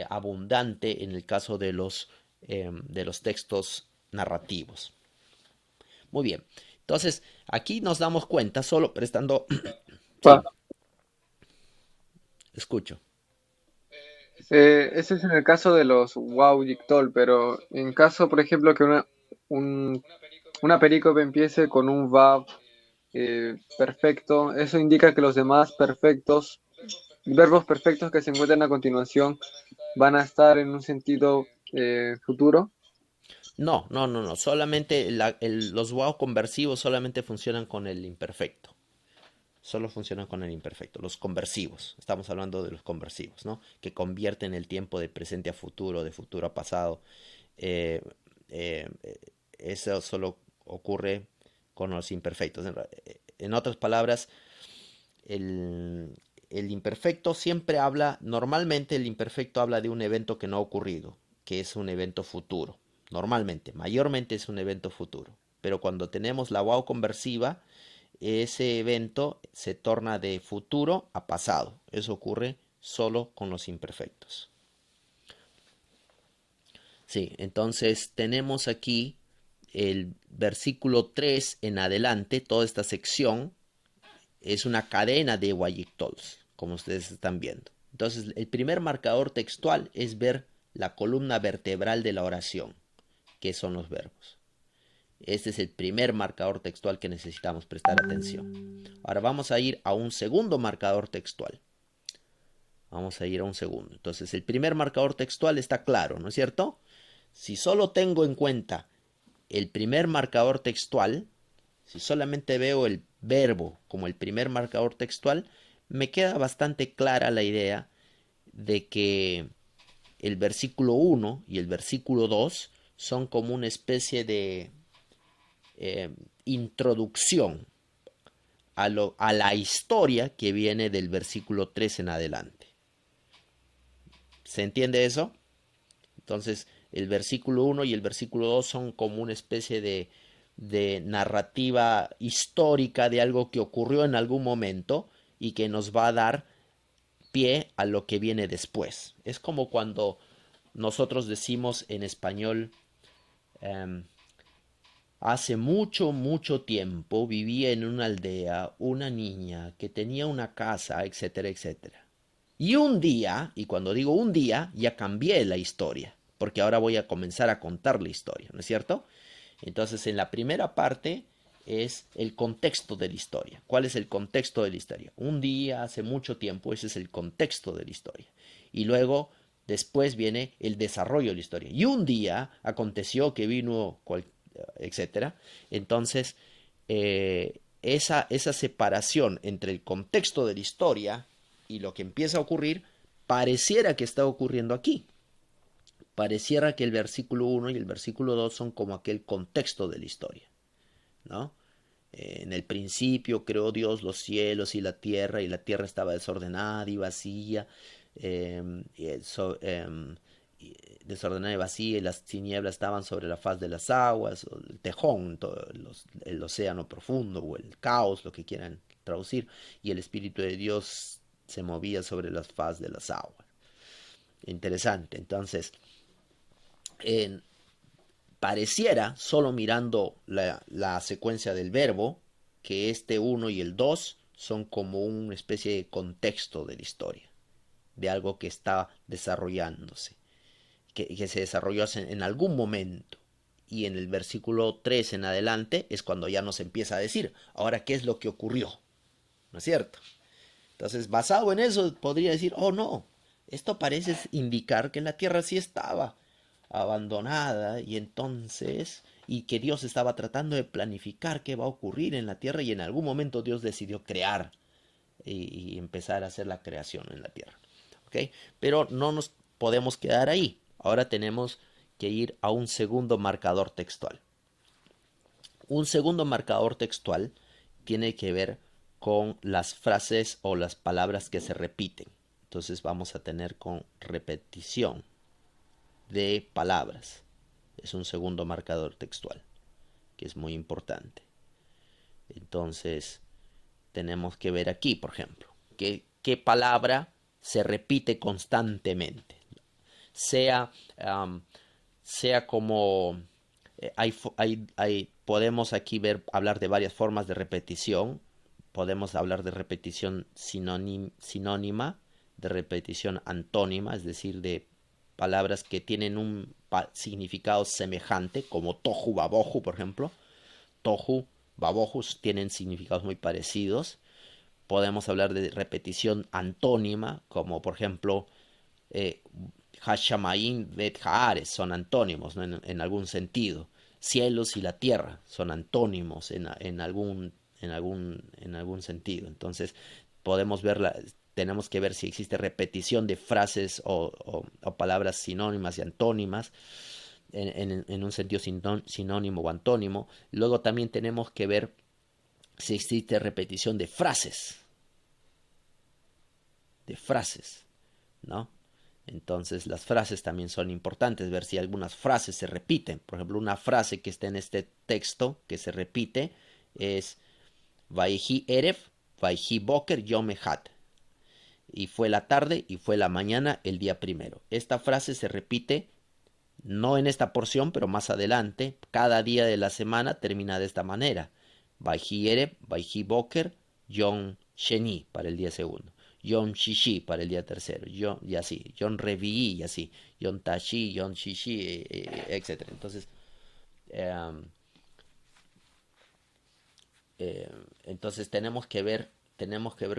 abundante en el caso de los textos narrativos. Muy bien, entonces aquí nos damos cuenta, solo prestando... sí, escucho. Ese es en el caso de los wow Jigtol, pero en caso, por ejemplo, que una perícope empiece con un vav perfecto, eso indica que los demás verbos perfectos que se encuentran a continuación van a estar en un sentido futuro. No, solamente los wow conversivos solamente funcionan con el imperfecto. Solo funcionan con el imperfecto, los conversivos. Estamos hablando de los conversivos, ¿no? Que convierten el tiempo de presente a futuro, de futuro a pasado. Eso solo ocurre con los imperfectos. En otras palabras, el imperfecto siempre normalmente el imperfecto habla de un evento que no ha ocurrido, que es un evento futuro. Normalmente, mayormente es un evento futuro. Pero cuando tenemos la wow conversiva, ese evento se torna de futuro a pasado. Eso ocurre solo con los imperfectos. Sí, entonces tenemos aquí el versículo 3 en adelante, toda esta sección es una cadena de wajigtols, como ustedes están viendo. Entonces, el primer marcador textual es ver la columna vertebral de la oración, que son los verbos. Este es el primer marcador textual que necesitamos prestar atención. Ahora vamos a ir a un segundo marcador textual. Entonces, el primer marcador textual está claro, ¿no es cierto? Si solo tengo en cuenta el primer marcador textual, si solamente veo el verbo como el primer marcador textual, me queda bastante clara la idea de que el versículo 1 y el versículo 2 son como una especie de introducción a la historia que viene del versículo 3 en adelante. ¿Se entiende eso? Entonces, el versículo 1 y el versículo 2 son como una especie de narrativa histórica de algo que ocurrió en algún momento y que nos va a dar pie a lo que viene después. Es como cuando nosotros decimos en español, hace mucho, mucho tiempo vivía en una aldea una niña que tenía una casa, etcétera, etcétera. Y un día, y cuando digo un día, ya cambié la historia, porque ahora voy a comenzar a contar la historia, ¿no es cierto? Entonces, en la primera parte es el contexto de la historia. ¿Cuál es el contexto de la historia? Un día, hace mucho tiempo, ese es el contexto de la historia. Y luego, después viene el desarrollo de la historia. Y un día aconteció que vino, etcétera. Entonces, esa separación entre el contexto de la historia y lo que empieza a ocurrir, pareciera que está ocurriendo aquí. Pareciera que el versículo 1 y el versículo 2 son como aquel contexto de la historia, ¿no? En el principio creó Dios los cielos y la tierra estaba desordenada y vacía, desordenada y vacía, y las tinieblas estaban sobre la faz de las aguas, o el tejón, el océano profundo, o el caos, lo que quieran traducir, y el Espíritu de Dios se movía sobre la faz de las aguas. Interesante. Entonces, pareciera, solo mirando la secuencia del verbo, que este 1 y el 2 son como una especie de contexto de la historia, de algo que está desarrollándose, que se desarrolló en algún momento. Y en el versículo 3 en adelante es cuando ya nos empieza a decir, ahora, ¿qué es lo que ocurrió? ¿No es cierto? Entonces, basado en eso, podría decir, oh no, esto parece indicar que la tierra sí estaba abandonada y entonces, y que Dios estaba tratando de planificar qué va a ocurrir en la tierra, y en algún momento Dios decidió crear y empezar a hacer la creación en la tierra. ¿Ok? Pero no nos podemos quedar ahí. Ahora tenemos que ir a un segundo marcador textual. Un segundo marcador textual tiene que ver con las frases o las palabras que se repiten. Entonces vamos a tener con repetición de palabras. Es un segundo marcador textual, que es muy importante. Entonces tenemos que ver aquí, por ejemplo, qué palabra se repite constantemente. Sea como podemos aquí hablar de varias formas de repetición. Podemos hablar de repetición sinónima, de repetición antónima, es decir, de palabras que tienen un significado semejante, como tohu babohu, por ejemplo. Tohu, babohu tienen significados muy parecidos. Podemos hablar de repetición antónima, como por ejemplo Hashamayim vet Haares son antónimos, ¿no? en algún sentido. Cielos y la tierra son antónimos en algún sentido. Entonces tenemos que ver si existe repetición de frases o palabras sinónimas y antónimas en un sentido sinónimo o antónimo. Luego también tenemos que ver si existe repetición de frases, ¿no? Entonces las frases también son importantes, ver si algunas frases se repiten. Por ejemplo, una frase que está en este texto que se repite es Vaihi Erev, Vaihi Boker, Yom Echad. Y fue la tarde y fue la mañana el día primero. Esta frase se repite no en esta porción, pero más adelante. Cada día de la semana termina de esta manera. Vaihi Erev, Vaihi Boker, Yom Sheni para el día segundo. Yom Shishi para el día tercero, y así, Yom Revi'i y así, Yom Tashi, Yom Shishi, etc. Entonces, entonces tenemos que ver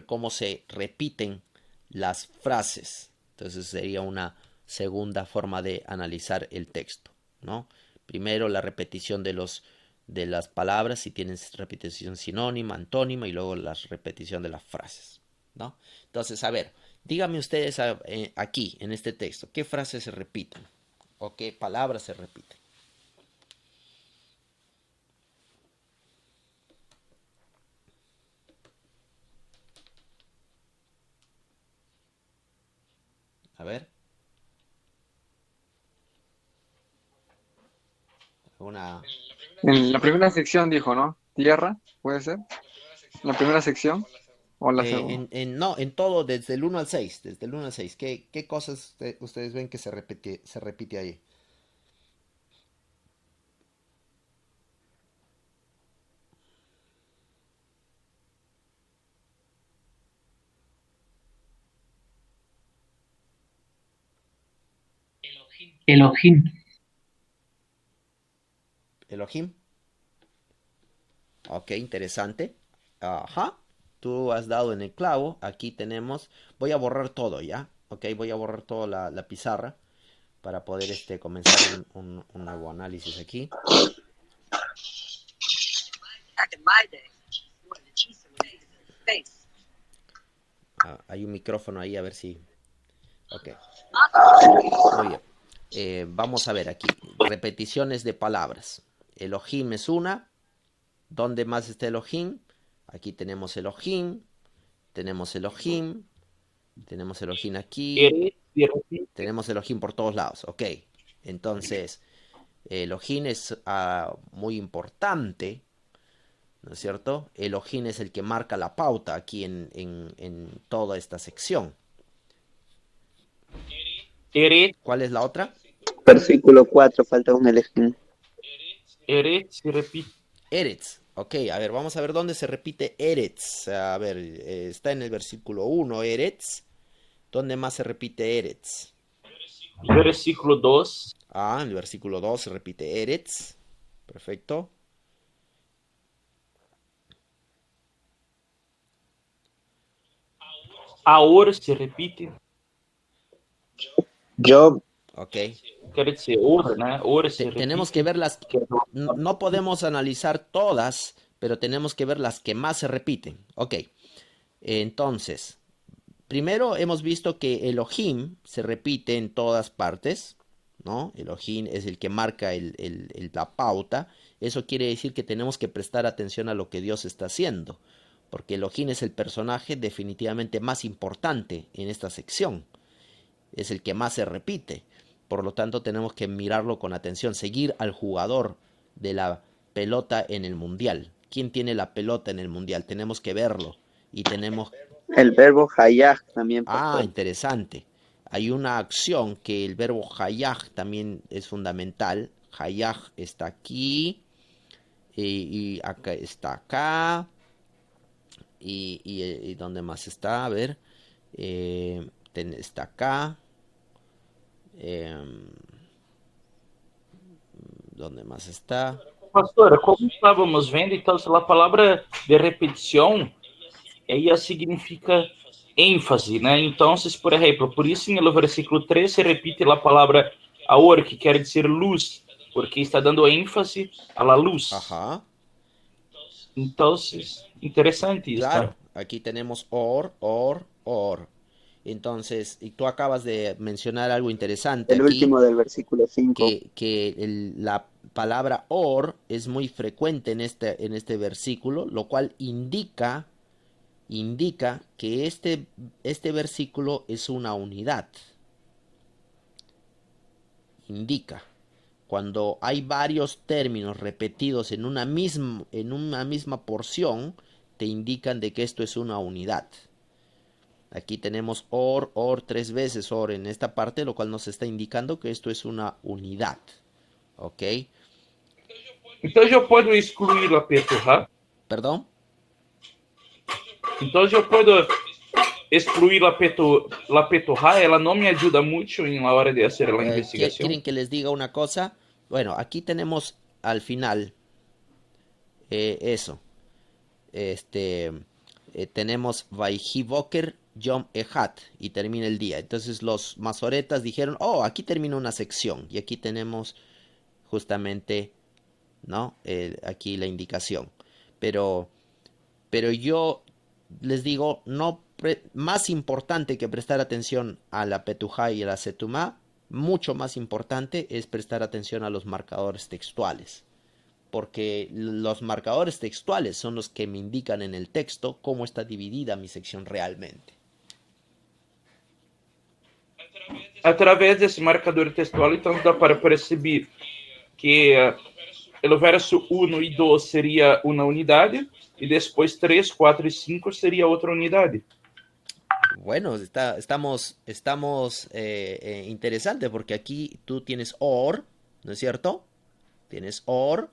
cómo se repiten las frases. Entonces sería una segunda forma de analizar el texto, ¿no? Primero la repetición de las palabras, si tienen repetición sinónima, antónima, y luego la repetición de las frases, ¿no? Entonces, a ver, díganme ustedes aquí, en este texto, ¿qué frases se repiten? ¿O qué palabras se repiten? A ver. Una... En la primera sección dijo, ¿no? Tierra, ¿puede ser? La primera sección o la segunda. no, en todo, desde el 1 al 6. Desde el 1 al 6. ¿Qué cosas ustedes ven que se repite ahí? Elohim. Elohim. Ok, interesante. Ajá. Tú has dado en el clavo. Aquí tenemos. Voy a borrar todo, ¿ya? Ok, voy a borrar toda la pizarra para poder comenzar un nuevo análisis aquí. Hay un micrófono ahí, a ver si... Ok. Muy bien. Vamos a ver aquí. Repeticiones de palabras. Elohim es una. ¿Dónde más está Elohim? Aquí tenemos Elohim. Tenemos Elohim. Tenemos Elohim aquí. Tenemos Elohim por todos lados. Ok. Entonces, Elohim es muy importante, ¿no es cierto? Elohim es el que marca la pauta aquí en toda esta sección. ¿Cuál es la otra? Versículo 4, falta un Elohim. Eretz se repite. Eretz. Ok, a ver, vamos a ver dónde se repite Eretz. A ver, está en el versículo 1, Eretz. ¿Dónde más se repite Eretz? Versículo 2. En el versículo 2 se repite Eretz. Perfecto. Ahora se repite. Job. Ok. Quiere decir ahora, ¿no? Ahora se repite. Tenemos que ver las... No podemos analizar todas, pero tenemos que ver las que más se repiten. Ok. Entonces, primero hemos visto que Elohim se repite en todas partes, ¿no? Elohim es el que marca la pauta. Eso quiere decir que tenemos que prestar atención a lo que Dios está haciendo, porque Elohim es el personaje definitivamente más importante en esta sección. Es el que más se repite. Por lo tanto, tenemos que mirarlo con atención, seguir al jugador de la pelota en el mundial. ¿Quién tiene la pelota en el mundial? Tenemos que verlo y tenemos... El verbo hayah también, pastor. Interesante. Hay una acción que el verbo hayah también es fundamental. Hayah está aquí y acá está acá. Y ¿dónde más está? A ver. Está acá. ¿Dónde más está? Pastor, como estávamos vendo, então, a palavra de repetição, ela significa ênfase, né? Então, por exemplo, por isso no versículo 3 se repite a palavra aor, que quer dizer luz, porque está dando ênfase à luz. Ajá. Então, interessante isso. Claro, aquí tenemos or. Entonces, y tú acabas de mencionar algo interesante El aquí, último del versículo 5. que la palabra or es muy frecuente en este versículo, lo cual indica que este versículo es una unidad. Indica. Cuando hay varios términos repetidos en una misma porción, te indican de que esto es una unidad. Aquí tenemos or 3 veces or en esta parte, lo cual nos está indicando que esto es una unidad. ¿Ok? Então, eu posso excluir a Peturra? ¿Perdón? Então, eu posso excluir la Peturra, ela não me ajuda muito en la hora de hacer la investigación. ¿Quieren que les diga una cosa? Bueno, aquí tenemos al final eso. Tenemos Vaihivoker Yom Ejat y termina el día. Entonces los masoretas dijeron, aquí termina una sección. Y aquí tenemos justamente, ¿no? Aquí la indicación. Pero yo les digo, más importante que prestar atención a la Petujá y a la Setumá, mucho más importante es prestar atención a los marcadores textuales. Porque los marcadores textuales son los que me indican en el texto cómo está dividida mi sección realmente. através desse marcador textual, então dá para perceber que o verso 1 e 2 seria uma unidade, e depois 3, 4 e 5 seria outra unidade. Bueno, estamos interesante porque aquí tú tienes or, ¿no es cierto? Tienes or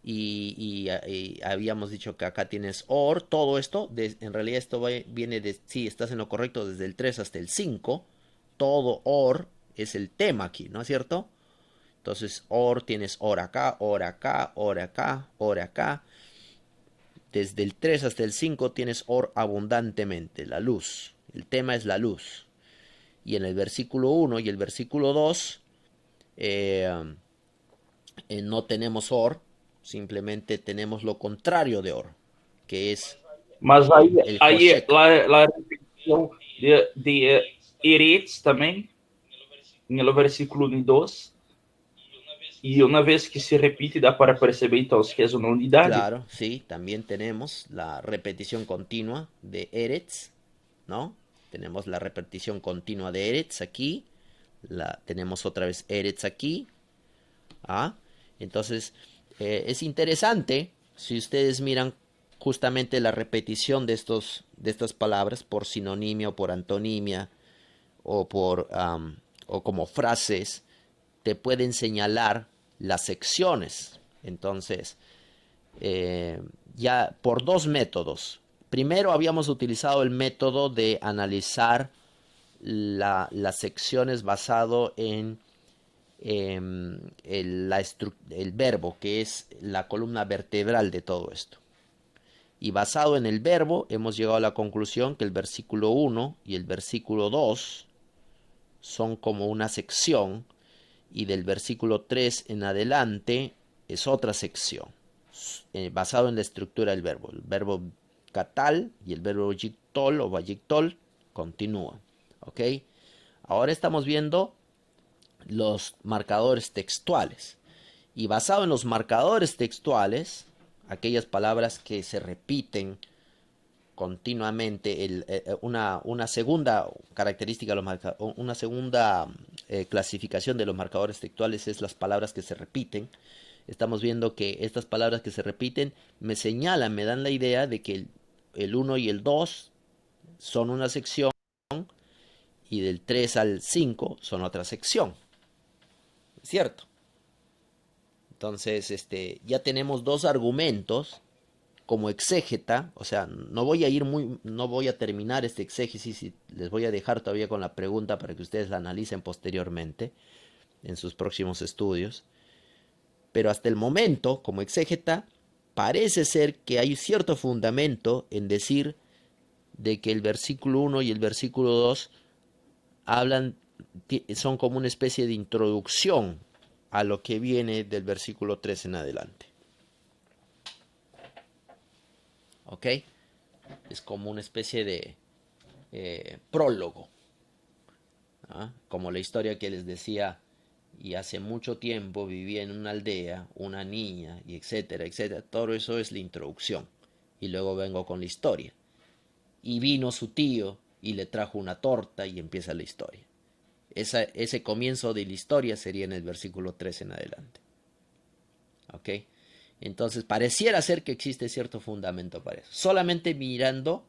y habíamos dicho que acá tienes or. Todo esto, en realidad esto viene de, sí, estás en lo correcto, desde el 3 hasta el 5. Todo or es el tema aquí, ¿no es cierto? Entonces or tienes or acá, or acá, or acá, or acá. Desde el 3 hasta el 5 tienes or abundantemente, la luz. El tema es la luz. Y en el versículo 1 y el versículo 2 no tenemos or, simplemente tenemos lo contrario de or, que es Mas aí, el aí Hoshek. lá repetição de Eretz também, no versículo 1 e 2. Y una vez que se repite, da para perceber entonces que es una unidad. Claro, sí, también tenemos la repetición continua de Eretz, ¿no? Tenemos la repetición continua de Eretz aquí, tenemos otra vez Eretz aquí. ¿Ah? Entonces, es interesante, si ustedes miran justamente la repetición de estas palabras por sinonimia o por antonimia o o como frases, te pueden señalar las secciones. Entonces, ya por dos métodos. Primero habíamos utilizado el método de analizar las secciones basado en el verbo, que es la columna vertebral de todo esto. Y basado en el verbo, hemos llegado a la conclusión que el versículo 1 y el versículo 2 son como una sección, y del versículo 3 en adelante es otra sección, basado en la estructura del verbo. El verbo katal y el verbo yiktol o vayiktol continúan. ¿Ok? Ahora estamos viendo los marcadores textuales. Y basado en los marcadores textuales, aquellas palabras que se repiten continuamente, una segunda característica, una segunda clasificación de los marcadores textuales es las palabras que se repiten. Estamos viendo que estas palabras que se repiten me señalan, me dan la idea de que el 1 y el 2 son una sección y del 3 al 5 son otra sección. ¿Cierto? Entonces, ya tenemos dos argumentos como exégeta, o sea, no voy a terminar este exégesis y les voy a dejar todavía con la pregunta para que ustedes la analicen posteriormente en sus próximos estudios. Pero hasta el momento, como exégeta, parece ser que hay cierto fundamento en decir de que el versículo 1 y el versículo 2 son como una especie de introducción a lo que viene del versículo 3 en adelante. ¿Ok? Es como una especie de prólogo. ¿Ah? Como la historia que les decía, y hace mucho tiempo vivía en una aldea una niña, y etcétera, etcétera. Todo eso es la introducción. Y luego vengo con la historia. Y vino su tío y le trajo una torta y empieza la historia. Ese comienzo de la historia sería en el versículo 3 en adelante. ¿Ok? Entonces pareciera ser que existe cierto fundamento para eso. Solamente mirando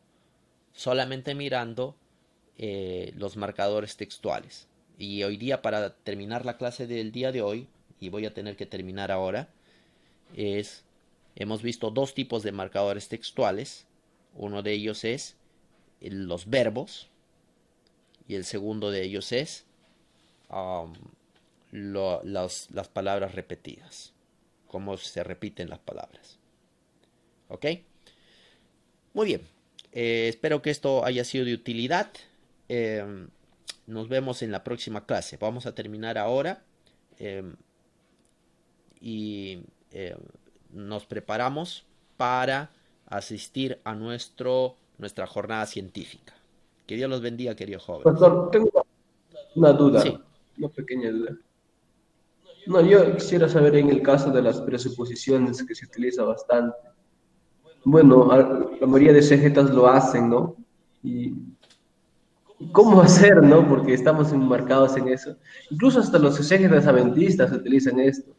los marcadores textuales. Y hoy día, para terminar la clase del día de hoy, y voy a tener que terminar ahora, hemos visto dos tipos de marcadores textuales. Uno de ellos es los verbos y el segundo de ellos es las palabras repetidas, cómo se repiten las palabras. ¿Ok? Muy bien. Espero que esto haya sido de utilidad. Nos vemos en la próxima clase. Vamos a terminar ahora y nos preparamos para asistir a nuestra jornada científica. Que Dios los bendiga, queridos jóvenes. Pastor, tengo una duda, Sí. una pequeña duda. No, yo quisiera saber en el caso de las presuposiciones que se utiliza bastante. Bueno, la mayoría de exegetas lo hacen, ¿no? Y ¿Cómo hacer, no? Porque estamos enmarcados en eso. Incluso hasta los exégetas adventistas utilizan esto.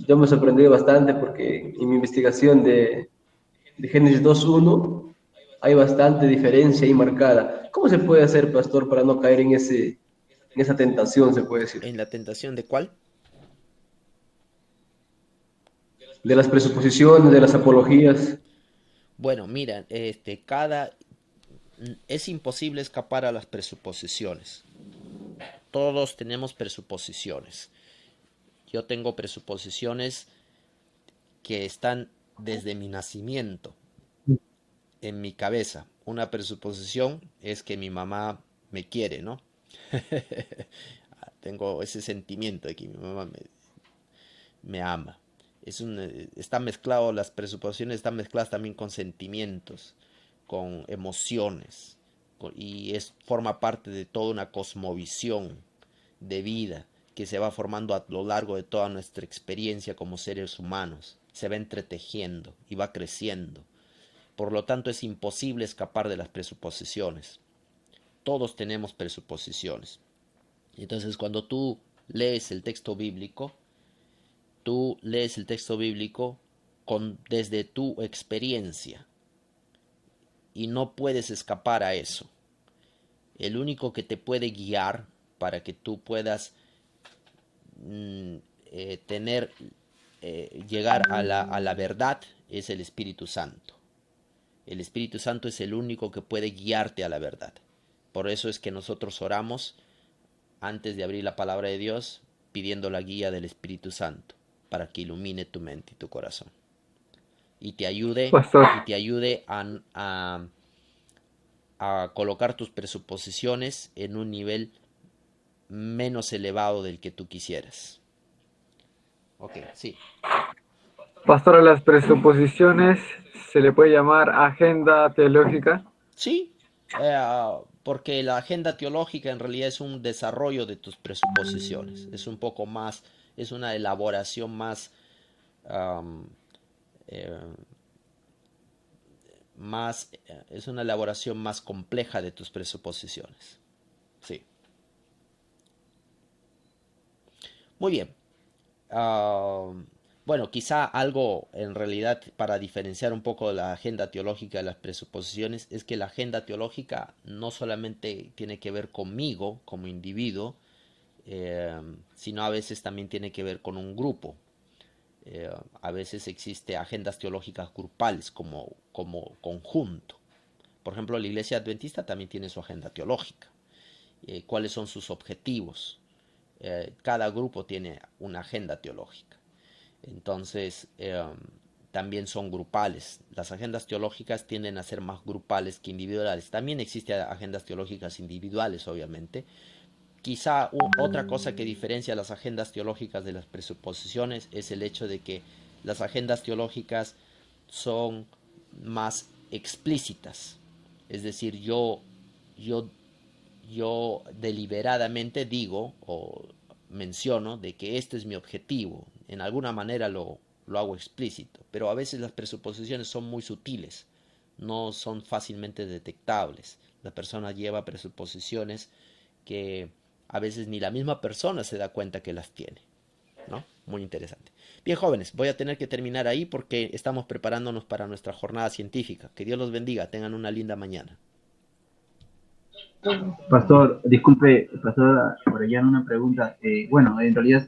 Yo me sorprendí bastante porque en mi investigación de Génesis 2:1 hay bastante diferencia ahí marcada. ¿Cómo se puede hacer, pastor, para no caer en esa tentación, se puede decir? ¿En la tentación de cuál? De las presuposiciones, de las apologías. Bueno, mira, es imposible escapar a las presuposiciones. Todos tenemos presuposiciones. Yo tengo presuposiciones que están desde mi nacimiento en mi cabeza. Una presuposición es que mi mamá me quiere, ¿no? Tengo ese sentimiento de que mi mamá me ama. Está mezclado, las presuposiciones están mezcladas también con sentimientos, con emociones, y forma parte de toda una cosmovisión de vida que se va formando a lo largo de toda nuestra experiencia como seres humanos. Se va entretejiendo y va creciendo. Por lo tanto, es imposible escapar de las presuposiciones. Todos tenemos presuposiciones. Entonces, cuando tú lees el texto bíblico desde tu experiencia y no puedes escapar a eso. El único que te puede guiar para que tú puedas llegar a la verdad es el Espíritu Santo. El Espíritu Santo es el único que puede guiarte a la verdad. Por eso es que nosotros oramos antes de abrir la palabra de Dios, pidiendo la guía del Espíritu Santo para que ilumine tu mente y tu corazón y te ayude Pastor, a colocar tus presuposiciones en un nivel menos elevado del que tú quisieras. Ok, sí. pastor, a las presuposiciones se le puede llamar agenda teológica. Sí, porque la agenda teológica en realidad es un desarrollo de tus presuposiciones. Es un poco más, es una elaboración más, es una elaboración más compleja de tus presuposiciones. Sí. Muy bien. Bueno, quizá algo en realidad para diferenciar un poco la agenda teológica de las presuposiciones es que la agenda teológica no solamente tiene que ver conmigo como individuo, sino a veces también tiene que ver con un grupo. A veces existe agendas teológicas grupales como conjunto. Por ejemplo, la Iglesia Adventista también tiene su agenda teológica. ¿Cuáles son sus objetivos? Cada grupo tiene una agenda teológica. Entonces, también son grupales. Las agendas teológicas tienden a ser más grupales que individuales. También existen agendas teológicas individuales, obviamente. Quizá otra cosa que diferencia las agendas teológicas de las presuposiciones es el hecho de que las agendas teológicas son más explícitas. Es decir, yo deliberadamente digo o menciono de que este es mi objetivo. En alguna manera lo hago explícito. Pero a veces las presuposiciones son muy sutiles. No son fácilmente detectables. La persona lleva presuposiciones que a veces ni la misma persona se da cuenta que las tiene, ¿no? Muy interesante. Bien, jóvenes, voy a tener que terminar ahí porque estamos preparándonos para nuestra jornada científica. Que Dios los bendiga, tengan una linda mañana. Pastor, disculpe, pastor Orellana, una pregunta. Bueno, en realidad,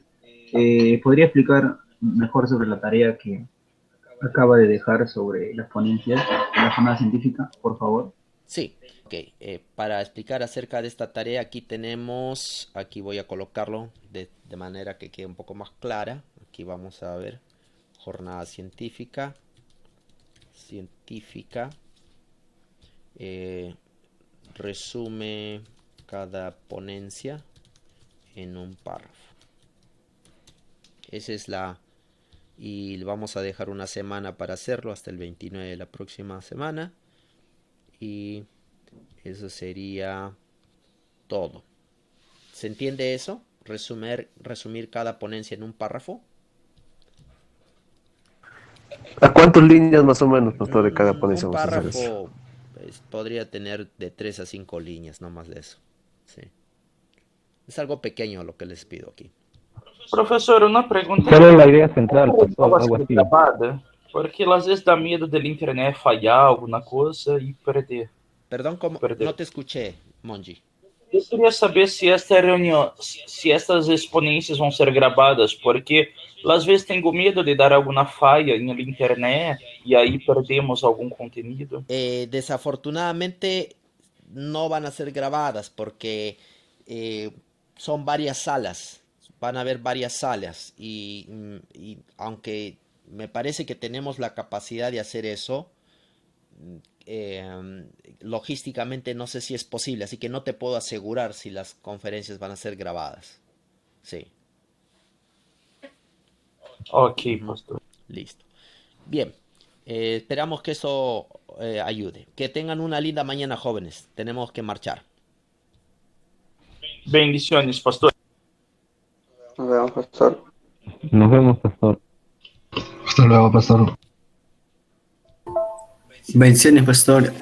¿podría explicar mejor sobre la tarea que acaba de dejar sobre las ponencias de la jornada científica, por favor? Sí, ok. Para explicar acerca de esta tarea, aquí voy a colocarlo de manera que quede un poco más clara. Aquí vamos a ver jornada científica, resume cada ponencia en un párrafo. Esa es y vamos a dejar una semana para hacerlo hasta el 29 de la próxima semana. Y eso sería todo. ¿Se entiende eso? Resumir cada ponencia en un párrafo. ¿A cuántas líneas más o menos, pastor, de cada ponencia Un vamos a hacer eso? párrafo podría tener de 3 a 5 líneas, no más de eso. Sí. Es algo pequeño lo que les pido aquí. Professor, uma pergunta. Solo la idea central, Como pastor, vai algo ser así. gravada? Porque às vezes dá medo da internet falhar alguma coisa e perder. Perdón, ¿cómo? Perder. No te escuché, Monji. Eu queria saber se esta reunião, se estas exponências vão ser gravadas, porque às vezes tenho medo de dar alguma falha na internet e aí perdemos algum conteúdo. Desafortunadamente no van a ser grabadas porque son varias salas, van a haber varias salas y aunque me parece que tenemos la capacidad de hacer eso, logísticamente no sé si es posible, así que no te puedo asegurar si las conferencias van a ser grabadas. Sí. Ok, pastor. Listo. Bien, esperamos que eso ayude. Que tengan una linda mañana, jóvenes. Tenemos que marchar. Bendiciones, pastor. Nos vemos, pastor. Nos vemos, pastor. Hasta luego, pastor. Bendiciones, pastor.